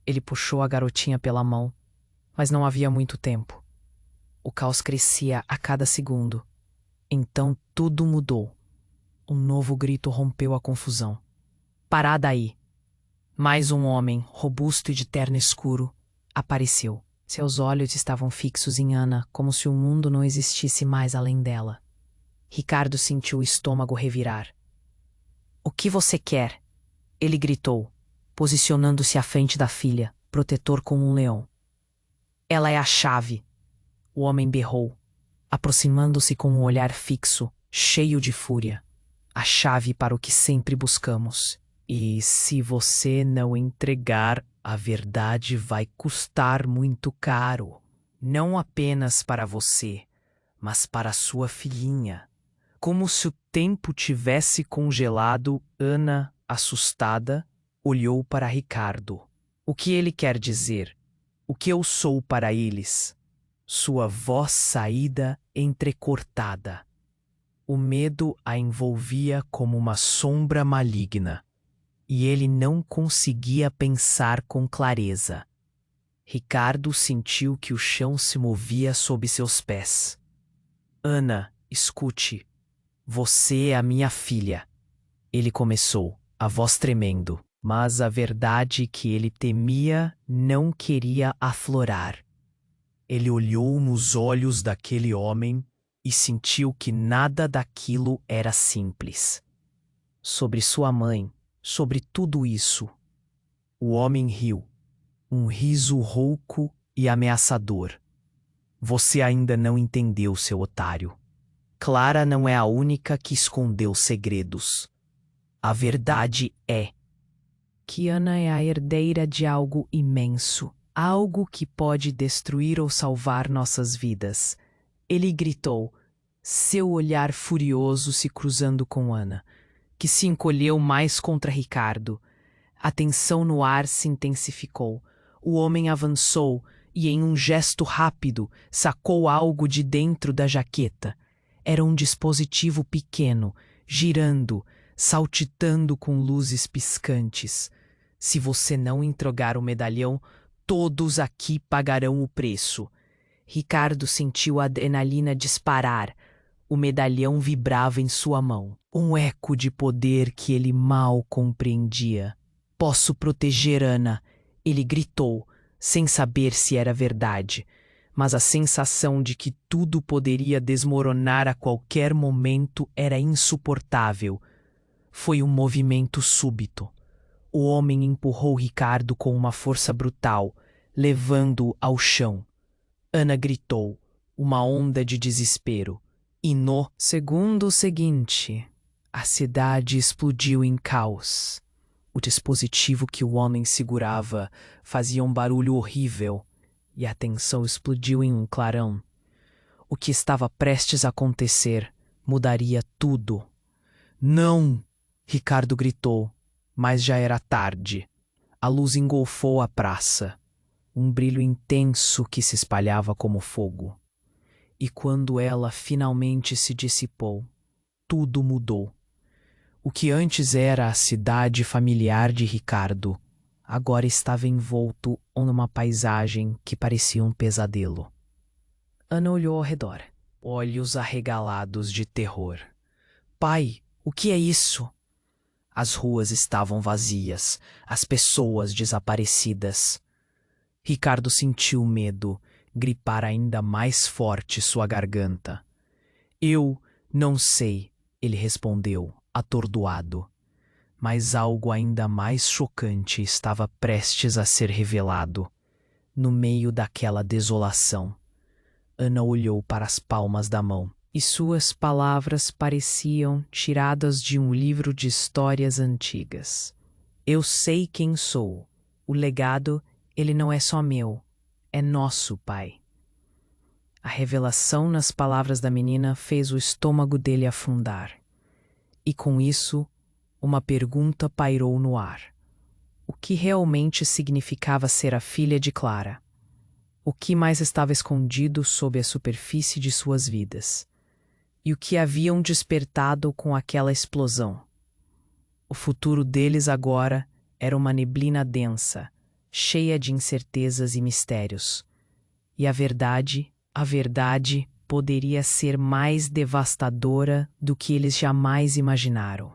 Ele puxou a garotinha pela mão, mas não havia muito tempo. O caos crescia a cada segundo. Então tudo mudou. Um novo grito rompeu a confusão. Parada aí! Mais um homem, robusto e de terno escuro, apareceu. Seus olhos estavam fixos em Ana, como se o mundo não existisse mais além dela. Ricardo sentiu o estômago revirar. O que você quer? Ele gritou, posicionando-se à frente da filha, protetor como um leão. Ela é a chave. O homem berrou, aproximando-se com um olhar fixo, cheio de fúria. A chave para o que sempre buscamos. E se você não entregar, a verdade vai custar muito caro. Não apenas para você, mas para sua filhinha. Como se o tempo tivesse congelado, Ana, assustada, olhou para Ricardo. O que ele quer dizer? O que eu sou para eles? Sua voz saída entrecortada. O medo a envolvia como uma sombra maligna, e ele não conseguia pensar com clareza. Ricardo sentiu que o chão se movia sob seus pés. Ana, escute. Você é a minha filha. Ele começou, a voz tremendo, mas a verdade que ele temia não queria aflorar. Ele olhou nos olhos daquele homem e sentiu que nada daquilo era simples. Sobre sua mãe, sobre tudo isso, o homem riu, um riso rouco e ameaçador. Você ainda não entendeu, seu otário. Clara não é a única que escondeu segredos. A verdade é que Ana é a herdeira de algo imenso, algo que pode destruir ou salvar nossas vidas. Ele gritou, seu olhar furioso se cruzando com Ana, que se encolheu mais contra Ricardo. A tensão no ar se intensificou. O homem avançou e, em um gesto rápido, sacou algo de dentro da jaqueta. Era um dispositivo pequeno, girando, saltitando com luzes piscantes. Se você não entregar o medalhão, todos aqui pagarão o preço. Ricardo sentiu a adrenalina disparar. O medalhão vibrava em sua mão, um eco de poder que ele mal compreendia. Posso proteger Ana, ele gritou, sem saber se era verdade, mas a sensação de que tudo poderia desmoronar a qualquer momento era insuportável. Foi um movimento súbito. O homem empurrou Ricardo com uma força brutal, levando-o ao chão. Ana gritou, uma onda de desespero. E no segundo seguinte, a cidade explodiu em caos. O dispositivo que o homem segurava fazia um barulho horrível e a tensão explodiu em um clarão. O que estava prestes a acontecer mudaria tudo. Não! Ricardo gritou, mas já era tarde. A luz engolfou a praça, um brilho intenso que se espalhava como fogo. E quando ela finalmente se dissipou, tudo mudou. O que antes era a cidade familiar de Ricardo, agora estava envolto numa paisagem que parecia um pesadelo. Ana olhou ao redor, olhos arregalados de terror. Pai, o que é isso? As ruas estavam vazias, as pessoas desaparecidas. Ricardo sentiu medo gripar ainda mais forte sua garganta. Eu não sei, ele respondeu, atordoado. Mas algo ainda mais chocante estava prestes a ser revelado. No meio daquela desolação, Ana olhou para as palmas da mão e suas palavras pareciam tiradas de um livro de histórias antigas. Eu sei quem sou. O legado, ele não é só meu, é nosso, pai. A revelação nas palavras da menina fez o estômago dele afundar. E com isso, uma pergunta pairou no ar. O que realmente significava ser a filha de Clara? O que mais estava escondido sob a superfície de suas vidas? E o que haviam despertado com aquela explosão? O futuro deles agora era uma neblina densa, cheia de incertezas e mistérios. E a verdade poderia ser mais devastadora do que eles jamais imaginaram.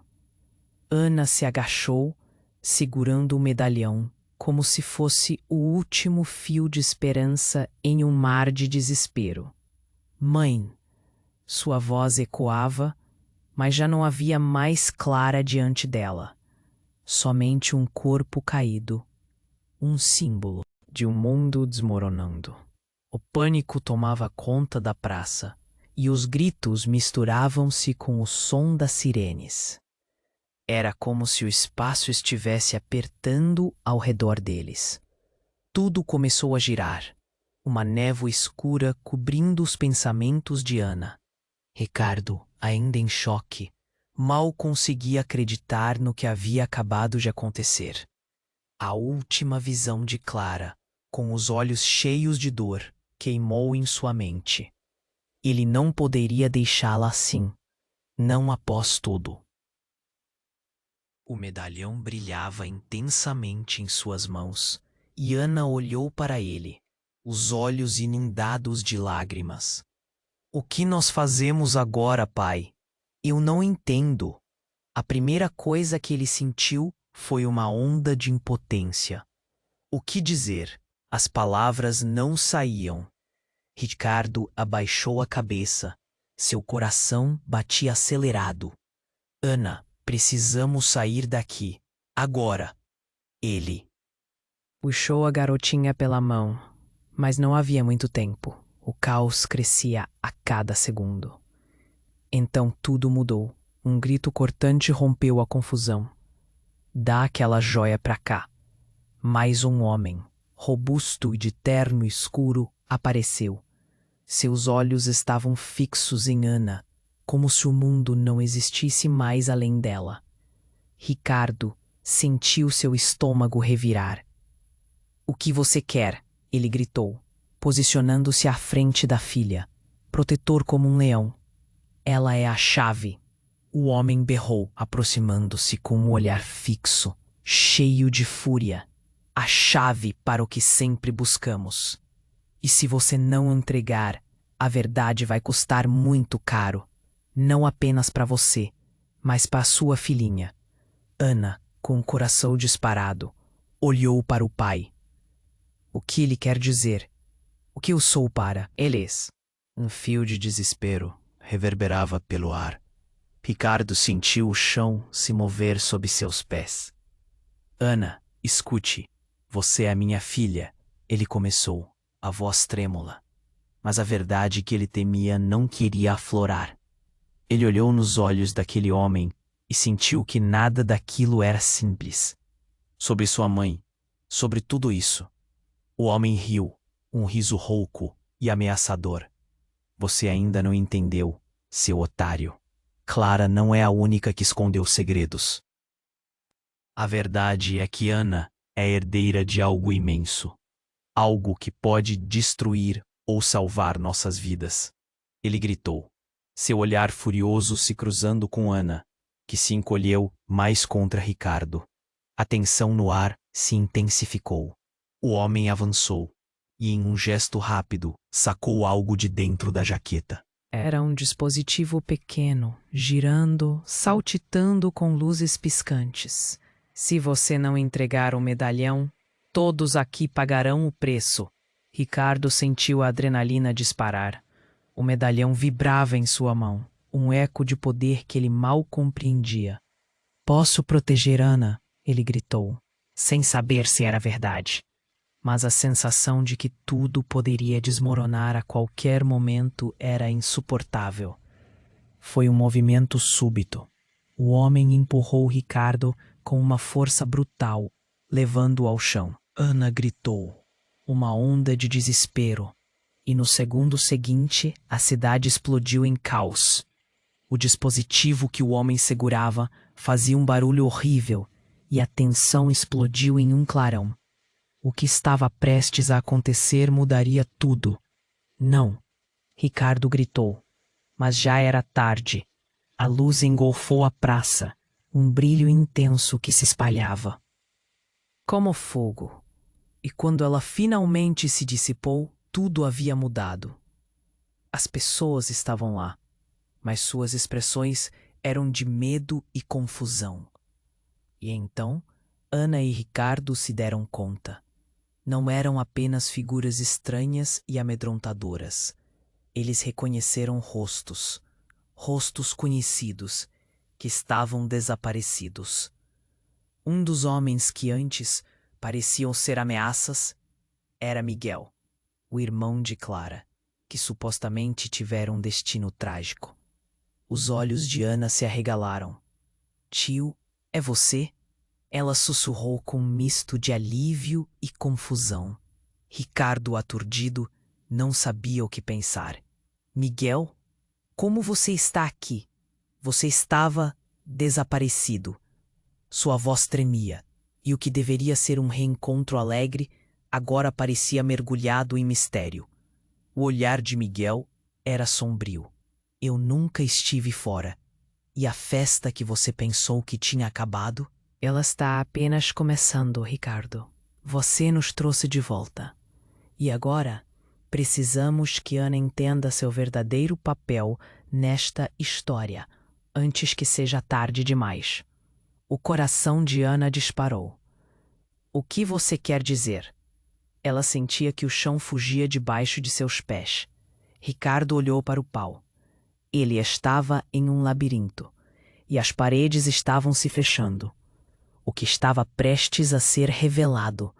Ana se agachou, segurando o medalhão, como se fosse o último fio de esperança em um mar de desespero. Mãe! Sua voz ecoava, mas já não havia mais Clara diante dela. Somente um corpo caído, um símbolo de um mundo desmoronando. O pânico tomava conta da praça e os gritos misturavam-se com o som das sirenes. Era como se o espaço estivesse apertando ao redor deles. Tudo começou a girar, uma névoa escura cobrindo os pensamentos de Ana. Ricardo, ainda em choque, mal conseguia acreditar no que havia acabado de acontecer. A última visão de Clara, com os olhos cheios de dor, queimou em sua mente. Ele não poderia deixá-la assim, não após tudo. O medalhão brilhava intensamente em suas mãos, e Ana olhou para ele, os olhos inundados de lágrimas. O que nós fazemos agora, pai? Eu não entendo. A primeira coisa que ele sentiu foi uma onda de impotência. O que dizer? As palavras não saíam. Ricardo abaixou a cabeça. Seu coração batia acelerado. Ana, precisamos sair daqui. Agora. Ele puxou a garotinha pela mão, mas não havia muito tempo. O caos crescia a cada segundo. Então tudo mudou. Um grito cortante rompeu a confusão. Dá aquela joia pra cá. Mais um homem, robusto e de terno escuro, apareceu. Seus olhos estavam fixos em Ana, como se o mundo não existisse mais além dela. Ricardo sentiu seu estômago revirar. O que você quer? Ele gritou, posicionando-se à frente da filha, protetor como um leão. Ela é a chave. O homem berrou, aproximando-se com um olhar fixo, cheio de fúria. A chave para o que sempre buscamos. E se você não entregar, a verdade vai custar muito caro. Não apenas para você, mas para sua filhinha. Ana, com o coração disparado, olhou para o pai. O que ele quer dizer? O que eu sou para eles? Um fio de desespero reverberava pelo ar. Ricardo sentiu o chão se mover sob seus pés. Ana, escute. Você é minha filha, ele começou, a voz trêmula. mas a verdade que ele temia não queria aflorar. Ele olhou nos olhos daquele homem e sentiu que nada daquilo era simples. Sobre sua mãe, sobre tudo isso. O homem riu, um riso rouco e ameaçador. Você ainda não entendeu, seu otário. Clara não é a única que escondeu segredos. A verdade é que Ana é herdeira de algo imenso. Algo que pode destruir ou salvar nossas vidas. Ele gritou, seu olhar furioso se cruzando com Ana, que se encolheu mais contra Ricardo. A tensão no ar se intensificou. O homem avançou e, em um gesto rápido, sacou algo de dentro da jaqueta. Era um dispositivo pequeno, girando, saltitando com luzes piscantes. Se você não entregar o medalhão, todos aqui pagarão o preço. Ricardo sentiu a adrenalina disparar. O medalhão vibrava em sua mão, um eco de poder que ele mal compreendia. Posso proteger Ana, ele gritou, sem saber se era verdade. Mas a sensação de que tudo poderia desmoronar a qualquer momento era insuportável. Foi um movimento súbito. O homem empurrou Ricardo com uma força brutal, levando-o ao chão. Ana gritou, uma onda de desespero, e no segundo seguinte a cidade explodiu em caos. O dispositivo que o homem segurava fazia um barulho horrível e a tensão explodiu em um clarão. O que estava prestes a acontecer mudaria tudo. Não, Ricardo gritou, mas já era tarde. A luz engolfou a praça, um brilho intenso que se espalhava. Como fogo. E quando ela finalmente se dissipou, tudo havia mudado. As pessoas estavam lá, mas suas expressões eram de medo e confusão. E então, Ana e Ricardo se deram conta. Não eram apenas figuras estranhas e amedrontadoras. Eles reconheceram rostos, rostos conhecidos, que estavam desaparecidos. Um dos homens que antes pareciam ser ameaças era Miguel, o irmão de Clara, que supostamente tivera um destino trágico. Os olhos de Ana se arregalaram. Tio, é você? Ela sussurrou com um misto de alívio e confusão. Ricardo, aturdido, não sabia o que pensar. Miguel, como você está aqui? Você estava desaparecido. Sua voz tremia, e o que deveria ser um reencontro alegre agora parecia mergulhado em mistério. O olhar de Miguel era sombrio. Eu nunca estive fora. E a festa que você pensou que tinha acabado? Ela está apenas começando, Ricardo. Você nos trouxe de volta. E agora, precisamos que Ana entenda seu verdadeiro papel nesta história, antes que seja tarde demais. O coração de Ana disparou. O que você quer dizer? Ela sentia que o chão fugia debaixo de seus pés. Ricardo olhou para o pau. Ele estava em um labirinto, e as paredes estavam se fechando. O que estava prestes a ser revelado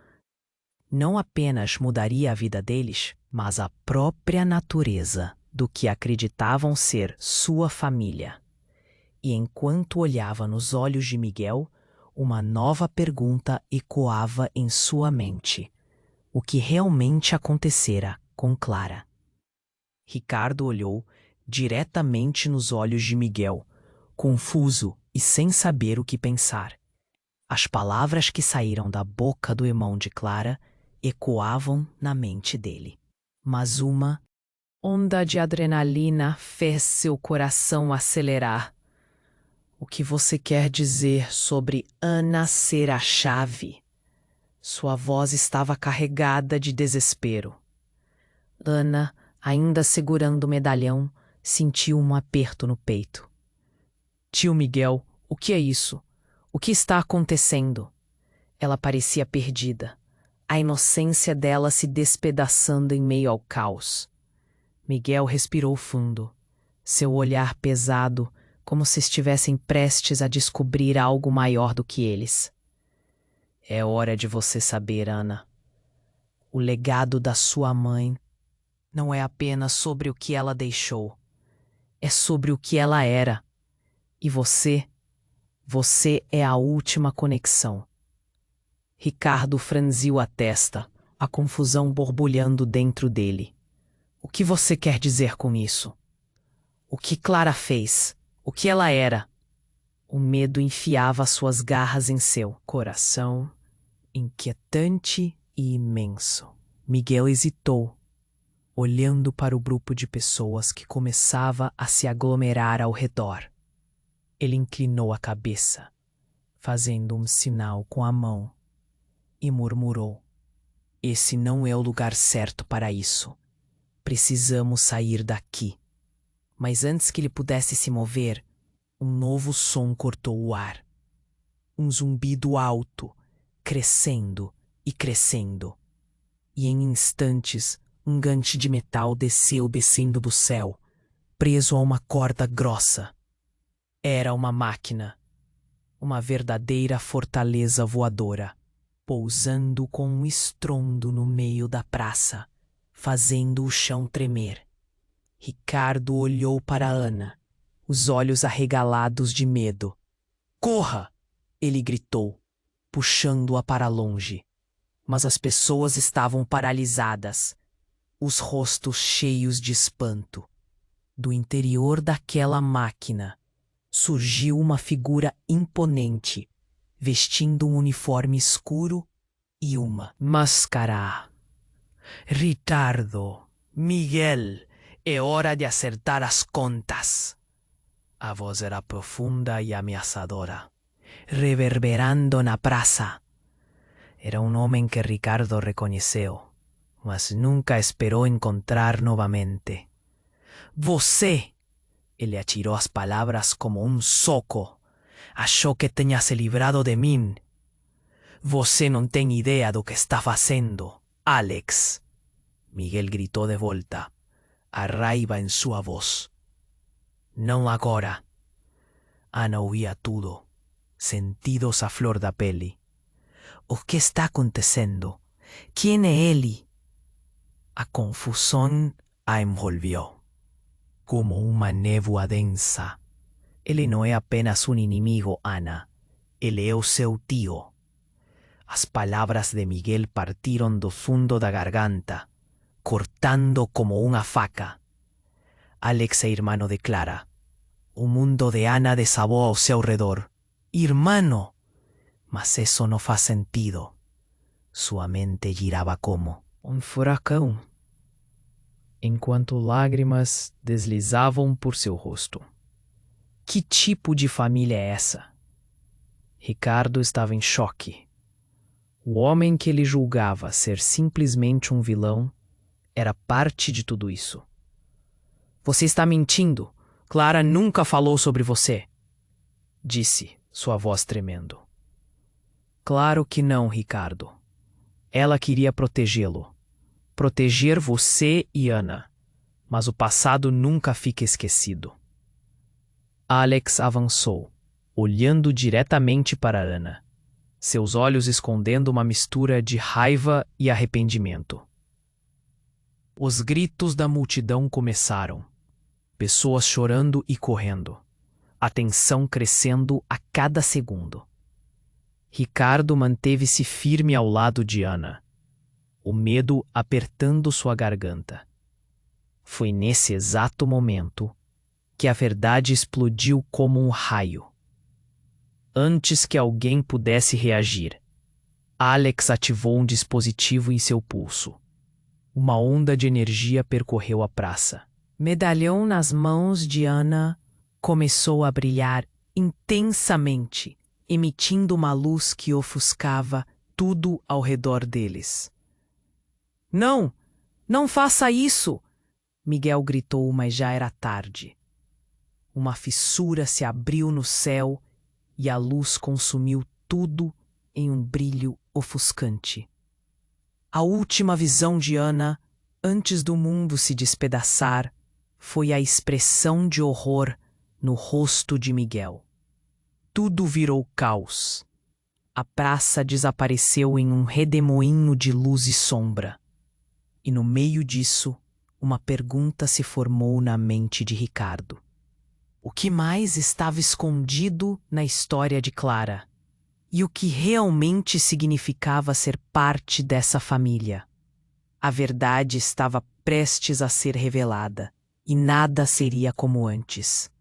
não apenas mudaria a vida deles, mas a própria natureza do que acreditavam ser sua família. E enquanto olhava nos olhos de Miguel, uma nova pergunta ecoava em sua mente. O que realmente acontecera com Clara? Ricardo olhou diretamente nos olhos de Miguel, confuso e sem saber o que pensar. As palavras que saíram da boca do irmão de Clara ecoavam na mente dele. Mas uma onda de adrenalina fez seu coração acelerar. O que você quer dizer sobre Ana ser a chave? Sua voz estava carregada de desespero. Ana, ainda segurando o medalhão, sentiu um aperto no peito. Tio Miguel, o que é isso? O que está acontecendo? Ela parecia perdida, a inocência dela se despedaçando em meio ao caos. Miguel respirou fundo, seu olhar pesado, como se estivessem prestes a descobrir algo maior do que eles. É hora de você saber, Ana. O legado da sua mãe não é apenas sobre o que ela deixou, é sobre o que ela era. E você é a última conexão. Ricardo franziu a testa, a confusão borbulhando dentro dele. O que você quer dizer com isso? O que Clara fez? O que ela era? O medo enfiava suas garras em seu coração, inquietante e imenso. Miguel hesitou, olhando para o grupo de pessoas que começava a se aglomerar ao redor. Ele inclinou a cabeça, fazendo um sinal com a mão, e murmurou: "Esse não é o lugar certo para isso. Precisamos sair daqui." Mas antes que ele pudesse se mover, um novo som cortou o ar. Um zumbido alto, crescendo e crescendo. E em instantes, um gancho de metal descendo do céu, preso a uma corda grossa. Era uma máquina, uma verdadeira fortaleza voadora, pousando com um estrondo no meio da praça, fazendo o chão tremer. Ricardo olhou para Ana, os olhos arregalados de medo. "Corra!" ele gritou, puxando-a para longe. Mas as pessoas estavam paralisadas, os rostos cheios de espanto. Do interior daquela máquina surgiu uma figura imponente, vestindo um uniforme escuro e uma máscara. "Ricardo, Miguel, é hora de acertar as contas." A voz era profunda e ameaçadora, reverberando na praça. Era um homem que Ricardo reconheceu, mas nunca esperou encontrar novamente. "Você!" Ele atirou as palavras como um soco. "Achou que tinha se livrado de mim. Você não tem ideia do que está fazendo, Alex." Miguel gritou de volta, a raiva em sua voz. "Não agora." Ana ouvia tudo, sentidos à flor da pele. O que está acontecendo? Quem é ele? A confusão a envolveu, como uma névoa densa. Ele não é apenas um inimigo, Ana. Ele é o seu tio. As palavras de Miguel partiram do fundo da garganta, cortando como uma faca. Alex é irmão de Clara. O mundo de Ana desabou ao seu redor. Irmão! Mas isso não faz sentido. Sua mente girava como um furacão, enquanto lágrimas deslizavam por seu rosto. Que tipo de família é essa? Ricardo estava em choque. O homem que ele julgava ser simplesmente um vilão era parte de tudo isso. "Você está mentindo. Clara nunca falou sobre você", disse, sua voz tremendo. "Claro que não, Ricardo. Ela queria protegê-lo. Proteger você e Ana. Mas o passado nunca fica esquecido." Alex avançou, olhando diretamente para Ana, seus olhos escondendo uma mistura de raiva e arrependimento. Os gritos da multidão começaram. Pessoas chorando e correndo. A tensão crescendo a cada segundo. Ricardo manteve-se firme ao lado de Ana, o medo apertando sua garganta. Foi nesse exato momento que a verdade explodiu como um raio. Antes que alguém pudesse reagir, Alex ativou um dispositivo em seu pulso. Uma onda de energia percorreu a praça. Medalhão nas mãos de Ana começou a brilhar intensamente, emitindo uma luz que ofuscava tudo ao redor deles. "Não! Não faça isso!" Miguel gritou, mas já era tarde. Uma fissura se abriu no céu e a luz consumiu tudo em um brilho ofuscante. A última visão de Ana, antes do mundo se despedaçar, foi a expressão de horror no rosto de Miguel. Tudo virou caos. A praça desapareceu em um redemoinho de luz e sombra. E no meio disso, uma pergunta se formou na mente de Ricardo. O que mais estava escondido na história de Clara? E o que realmente significava ser parte dessa família? A verdade estava prestes a ser revelada, e nada seria como antes.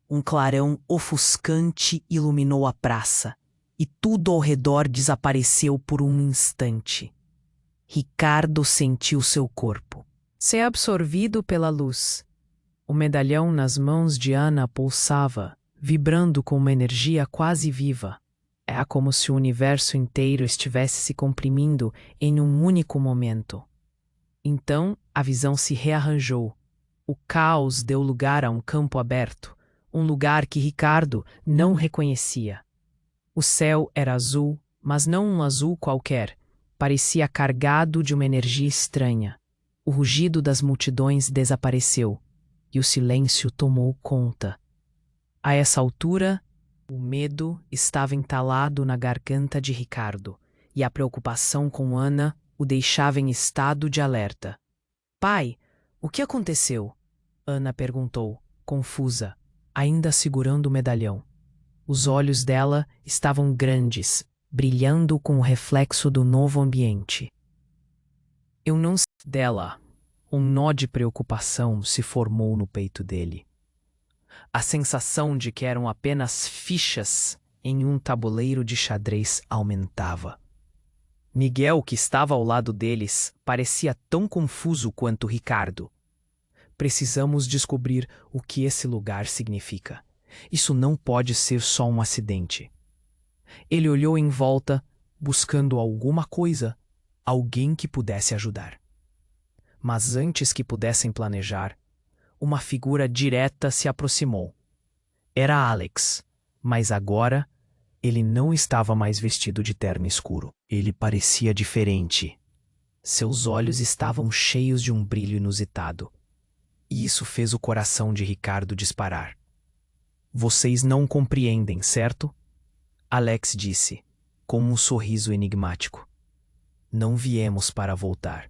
Um clarão ofuscante iluminou a praça, e tudo ao redor desapareceu por um instante. Ricardo sentiu seu corpo ser absorvido pela luz. O medalhão nas mãos de Ana pulsava, vibrando com uma energia quase viva. É como se o universo inteiro estivesse se comprimindo em um único momento. Então, a visão se rearranjou. O caos deu lugar a um campo aberto, um lugar que Ricardo não reconhecia. O céu era azul, mas não um azul qualquer. Parecia carregado de uma energia estranha. O rugido das multidões desapareceu e o silêncio tomou conta. A essa altura, o medo estava entalado na garganta de Ricardo e a preocupação com Ana o deixava em estado de alerta. Pai, o que aconteceu? Ana perguntou, confusa, ainda segurando o medalhão. Os olhos dela estavam grandes, brilhando com o reflexo do novo ambiente. Eu não sei dela. Um nó de preocupação se formou no peito dele. A sensação de que eram apenas fichas em um tabuleiro de xadrez aumentava. Miguel, que estava ao lado deles, parecia tão confuso quanto Ricardo. Precisamos descobrir o que esse lugar significa. Isso não pode ser só um acidente. Ele olhou em volta, buscando alguma coisa, alguém que pudesse ajudar. Mas antes que pudessem planejar, uma figura direta se aproximou. Era Alex, mas agora ele não estava mais vestido de terno escuro. Ele parecia diferente. Seus olhos estavam cheios de um brilho inusitado. E isso fez o coração de Ricardo disparar. Vocês não compreendem, certo? Alex disse, com um sorriso enigmático. Não viemos para voltar.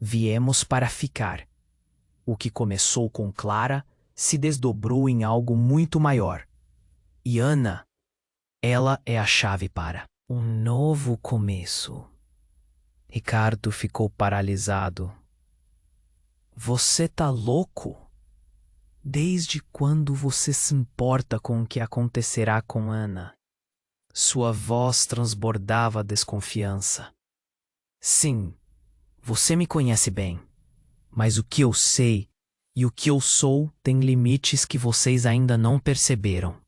Viemos para ficar. O que começou com Clara se desdobrou em algo muito maior. E Ana, ela é a chave para um novo começo. Ricardo ficou paralisado. Você tá louco? Desde quando você se importa com o que acontecerá com Ana? Sua voz transbordava desconfiança. Sim, você me conhece bem, mas o que eu sei e o que eu sou tem limites que vocês ainda não perceberam.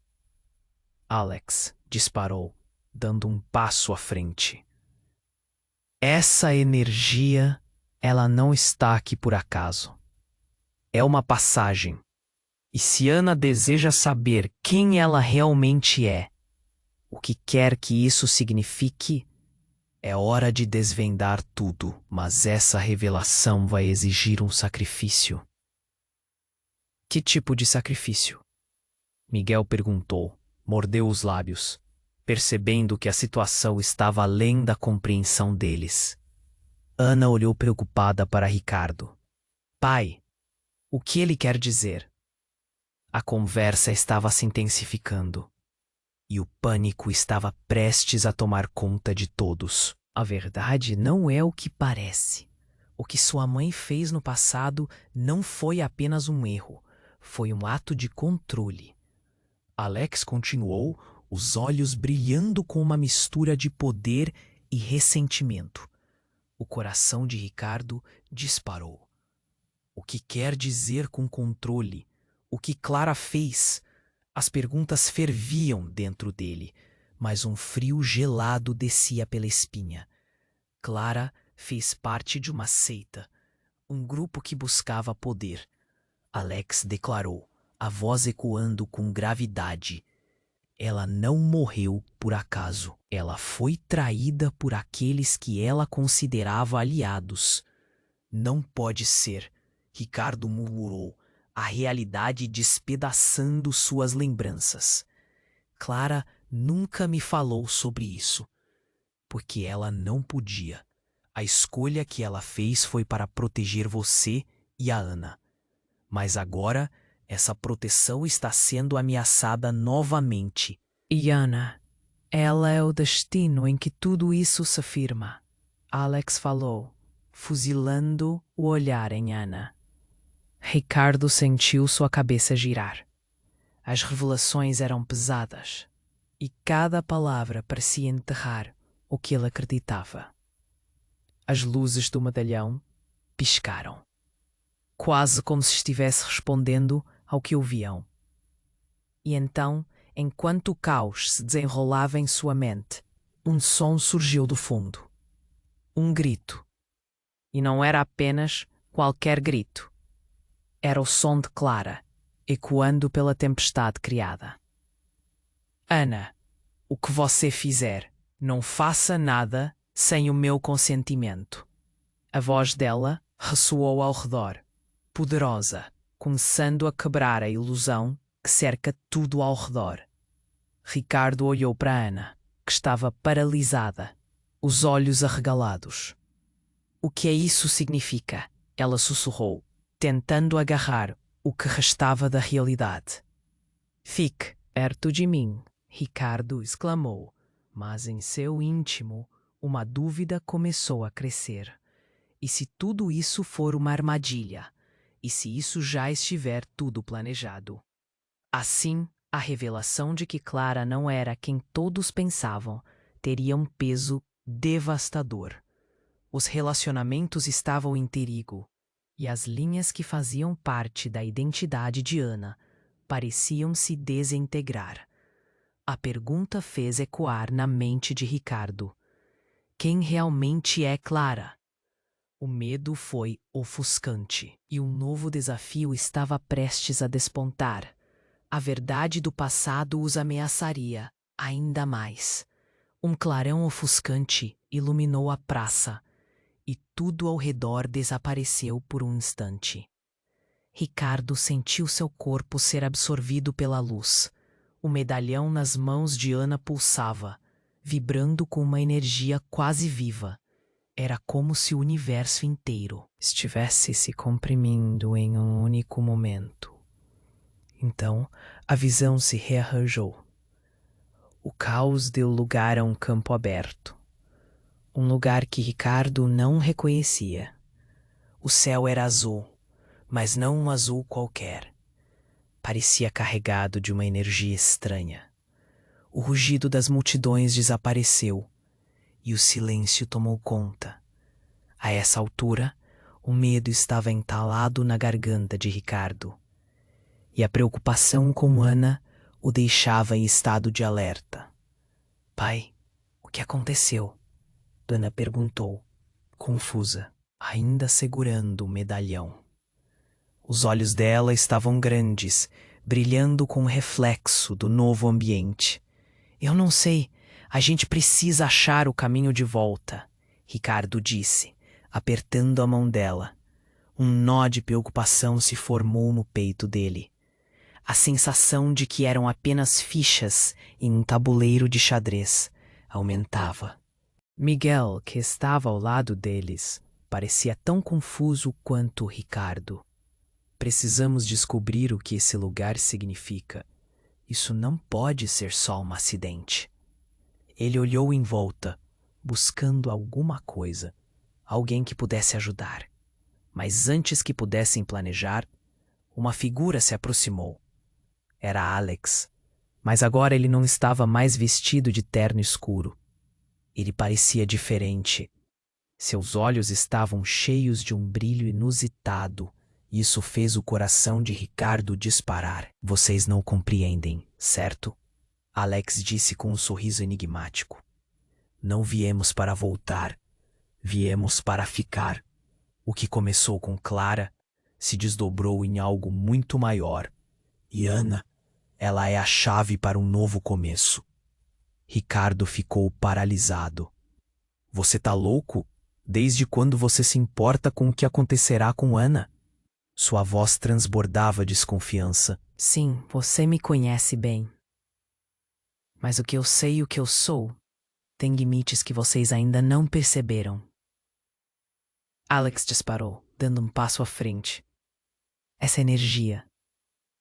Alex disparou, dando um passo à frente. Essa energia, ela não está aqui por acaso. É uma passagem. E se Ana deseja saber quem ela realmente é, o que quer que isso signifique, é hora de desvendar tudo, mas essa revelação vai exigir um sacrifício. Que tipo de sacrifício? Miguel perguntou, mordeu os lábios, percebendo que a situação estava além da compreensão deles. Ana olhou preocupada para Ricardo. Pai, o que ele quer dizer? A conversa estava se intensificando. E o pânico estava prestes a tomar conta de todos. A verdade não é o que parece. O que sua mãe fez no passado não foi apenas um erro, foi um ato de controle. Alex continuou, os olhos brilhando com uma mistura de poder e ressentimento. O coração de Ricardo disparou. O que quer dizer com controle? O que Clara fez? As perguntas ferviam dentro dele, mas um frio gelado descia pela espinha. Clara fez parte de uma seita, um grupo que buscava poder. Alex declarou, a voz ecoando com gravidade. Ela não morreu por acaso. Ela foi traída por aqueles que ela considerava aliados. Não pode ser, Ricardo murmurou, a realidade despedaçando suas lembranças. Clara nunca me falou sobre isso, porque ela não podia. A escolha que ela fez foi para proteger você e a Ana. Mas agora, essa proteção está sendo ameaçada novamente. E Ana, ela é o destino em que tudo isso se firma. Alex falou, fuzilando o olhar em Ana. Ricardo sentiu sua cabeça girar. As revelações eram pesadas, e cada palavra parecia enterrar o que ele acreditava. As luzes do medalhão piscaram, quase como se estivesse respondendo ao que ouviam. E então, enquanto o caos se desenrolava em sua mente, um som surgiu do fundo. Um grito. E não era apenas qualquer grito. Era o som de Clara, ecoando pela tempestade criada. Ana, o que você fizer, não faça nada sem o meu consentimento. A voz dela ressoou ao redor, poderosa, começando a quebrar a ilusão que cerca tudo ao redor. Ricardo olhou para Ana, que estava paralisada, os olhos arregalados. O que é isso significa? Ela sussurrou, tentando agarrar o que restava da realidade. Fique perto de mim, Ricardo exclamou, mas em seu íntimo uma dúvida começou a crescer. E se tudo isso for uma armadilha? E se isso já estiver tudo planejado? Assim, a revelação de que Clara não era quem todos pensavam teria um peso devastador. Os relacionamentos estavam em perigo, e as linhas que faziam parte da identidade de Ana pareciam se desintegrar. A pergunta fez ecoar na mente de Ricardo. Quem realmente é Clara? O medo foi ofuscante, e um novo desafio estava prestes a despontar. A verdade do passado os ameaçaria ainda mais. Um clarão ofuscante iluminou a praça, e tudo ao redor desapareceu por um instante. Ricardo sentiu seu corpo ser absorvido pela luz. O medalhão nas mãos de Ana pulsava, vibrando com uma energia quase viva. Era como se o universo inteiro estivesse se comprimindo em um único momento. Então, a visão se rearranjou. O caos deu lugar a um campo aberto. Um lugar que Ricardo não reconhecia. O céu era azul, mas não um azul qualquer. Parecia carregado de uma energia estranha. O rugido das multidões desapareceu e o silêncio tomou conta. A essa altura, o medo estava entalado na garganta de Ricardo. E a preocupação com Ana o deixava em estado de alerta. Pai, o que aconteceu? Ana perguntou, confusa, ainda segurando o medalhão. Os olhos dela estavam grandes, brilhando com o reflexo do novo ambiente. Eu não sei, a gente precisa achar o caminho de volta, Ricardo disse, apertando a mão dela. Um nó de preocupação se formou no peito dele. A sensação de que eram apenas fichas em um tabuleiro de xadrez aumentava. Miguel, que estava ao lado deles, parecia tão confuso quanto Ricardo. Precisamos descobrir o que esse lugar significa. Isso não pode ser só um acidente. Ele olhou em volta, buscando alguma coisa, alguém que pudesse ajudar. Mas antes que pudessem planejar, uma figura se aproximou. Era Alex, mas agora ele não estava mais vestido de terno escuro. Ele parecia diferente. Seus olhos estavam cheios de um brilho inusitado. Isso fez o coração de Ricardo disparar. Vocês não compreendem, certo? Alex disse com um sorriso enigmático. Não viemos para voltar. Viemos para ficar. O que começou com Clara se desdobrou em algo muito maior. E Ana, ela é a chave para um novo começo. Ricardo ficou paralisado. Você tá louco? Desde quando você se importa com o que acontecerá com Ana? Sua voz transbordava desconfiança. Sim, você me conhece bem. Mas o que eu sei e o que eu sou tem limites que vocês ainda não perceberam. Alex disparou, dando um passo à frente, Essa energia,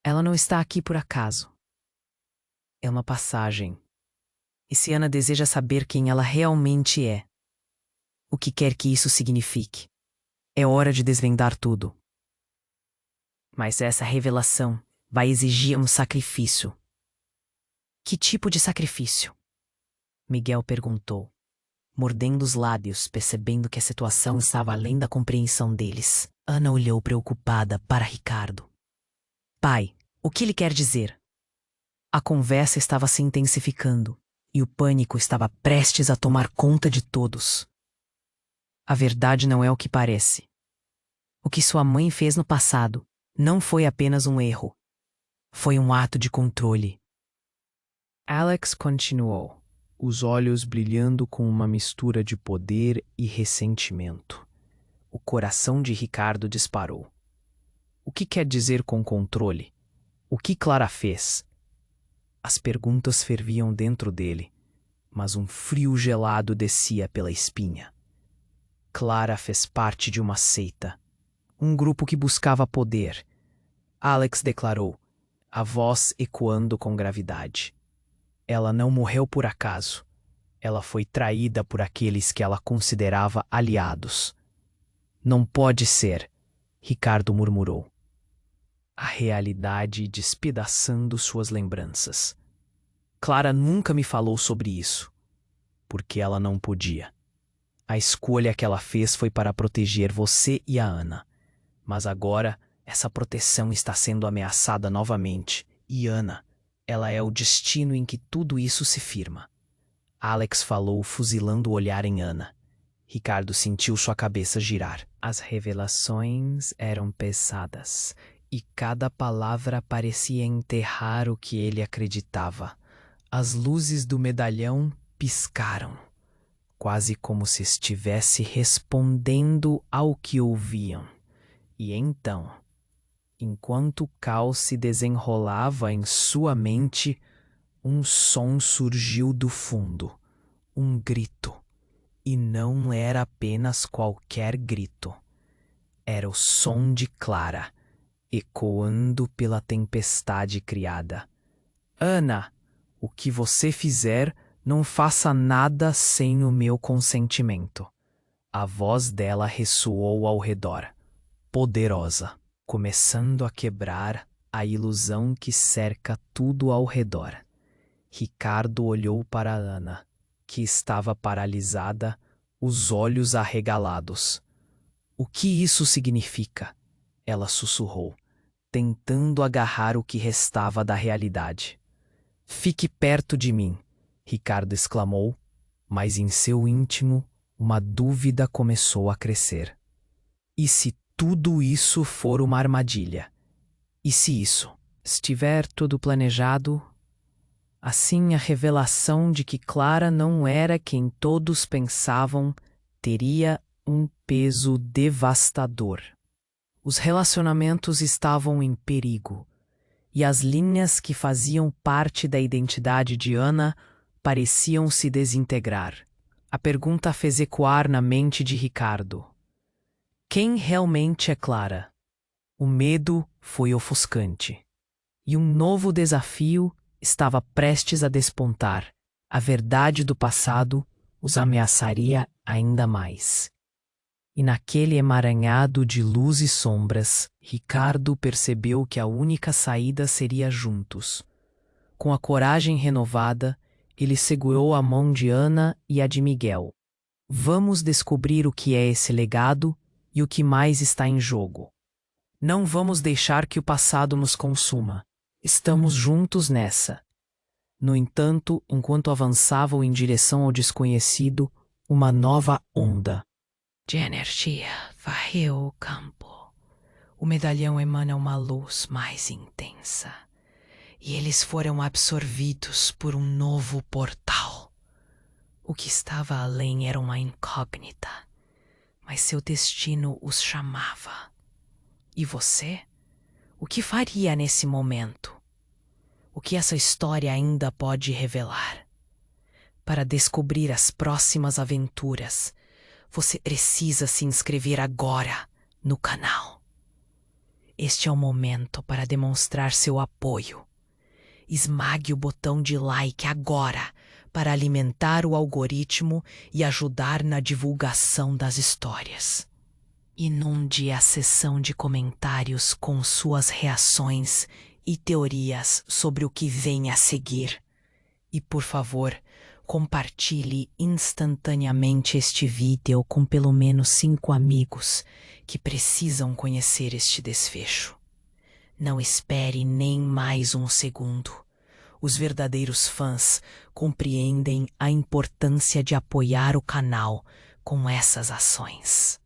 ela não está aqui por acaso. É uma passagem. E se Ana deseja saber quem ela realmente é, o que quer que isso signifique, é hora de desvendar tudo. Mas essa revelação vai exigir um sacrifício. Que tipo de sacrifício? Miguel perguntou, mordendo os lábios, percebendo que a situação estava além da compreensão deles. Ana olhou preocupada para Ricardo. Pai, o que ele quer dizer? A conversa estava se intensificando e o pânico estava prestes a tomar conta de todos. A verdade não é o que parece. O que sua mãe fez no passado não foi apenas um erro. Foi um ato de controle. Alex continuou, os olhos brilhando com uma mistura de poder e ressentimento. O coração de Ricardo disparou. O que quer dizer com controle? O que Clara fez? As perguntas ferviam dentro dele, mas um frio gelado descia pela espinha. Clara fez parte de uma seita, um grupo que buscava poder. Alex declarou, a voz ecoando com gravidade. Ela não morreu por acaso. Ela foi traída por aqueles que ela considerava aliados. Não pode ser, Ricardo murmurou. A realidade despedaçando suas lembranças. Clara nunca me falou sobre isso, porque ela não podia. A escolha que ela fez foi para proteger você e a Ana. Mas agora, essa proteção está sendo ameaçada novamente. E Ana, ela é o destino em que tudo isso se firma. Alex falou, fuzilando o olhar em Ana. Ricardo sentiu sua cabeça girar. As revelações eram pesadas, e cada palavra parecia enterrar o que ele acreditava. As luzes do medalhão piscaram, quase como se estivesse respondendo ao que ouviam. E então, enquanto o caos se desenrolava em sua mente, um som surgiu do fundo, um grito. E não era apenas qualquer grito. Era o som de Clara, ecoando pela tempestade criada. Ana, o que você fizer, não faça nada sem o meu consentimento. A voz dela ressoou ao redor, poderosa, começando a quebrar a ilusão que cerca tudo ao redor. Ricardo olhou para Ana, que estava paralisada, os olhos arregalados. O que isso significa? Ela sussurrou, tentando agarrar o que restava da realidade. Fique perto de mim, Ricardo exclamou, mas em seu íntimo uma dúvida começou a crescer. E se tudo isso for uma armadilha? E se isso estiver tudo planejado? Assim, a revelação de que Clara não era quem todos pensavam teria um peso devastador. Os relacionamentos estavam em perigo, e as linhas que faziam parte da identidade de Ana pareciam se desintegrar. A pergunta fez ecoar na mente de Ricardo. Quem realmente é Clara? O medo foi ofuscante, e um novo desafio estava prestes a despontar. A verdade do passado os ameaçaria ainda mais. E naquele emaranhado de luz e sombras, Ricardo percebeu que a única saída seria juntos. Com a coragem renovada, ele segurou a mão de Ana e a de Miguel. Vamos descobrir o que é esse legado e o que mais está em jogo. Não vamos deixar que o passado nos consuma. Estamos juntos nessa. No entanto, enquanto avançavam em direção ao desconhecido, uma nova onda de energia varreu o campo. O medalhão emana uma luz mais intensa, e eles foram absorvidos por um novo portal. O que estava além era uma incógnita, mas seu destino os chamava. E você? O que faria nesse momento? O que essa história ainda pode revelar? Para descobrir as próximas aventuras, você precisa se inscrever agora no canal. Este é o momento para demonstrar seu apoio. Esmague o botão de like agora para alimentar o algoritmo e ajudar na divulgação das histórias. Inunde a seção de comentários com suas reações e teorias sobre o que vem a seguir. E, por favor, compartilhe instantaneamente este vídeo com pelo menos 5 amigos que precisam conhecer este desfecho. Não espere nem mais um segundo. Os verdadeiros fãs compreendem a importância de apoiar o canal com essas ações.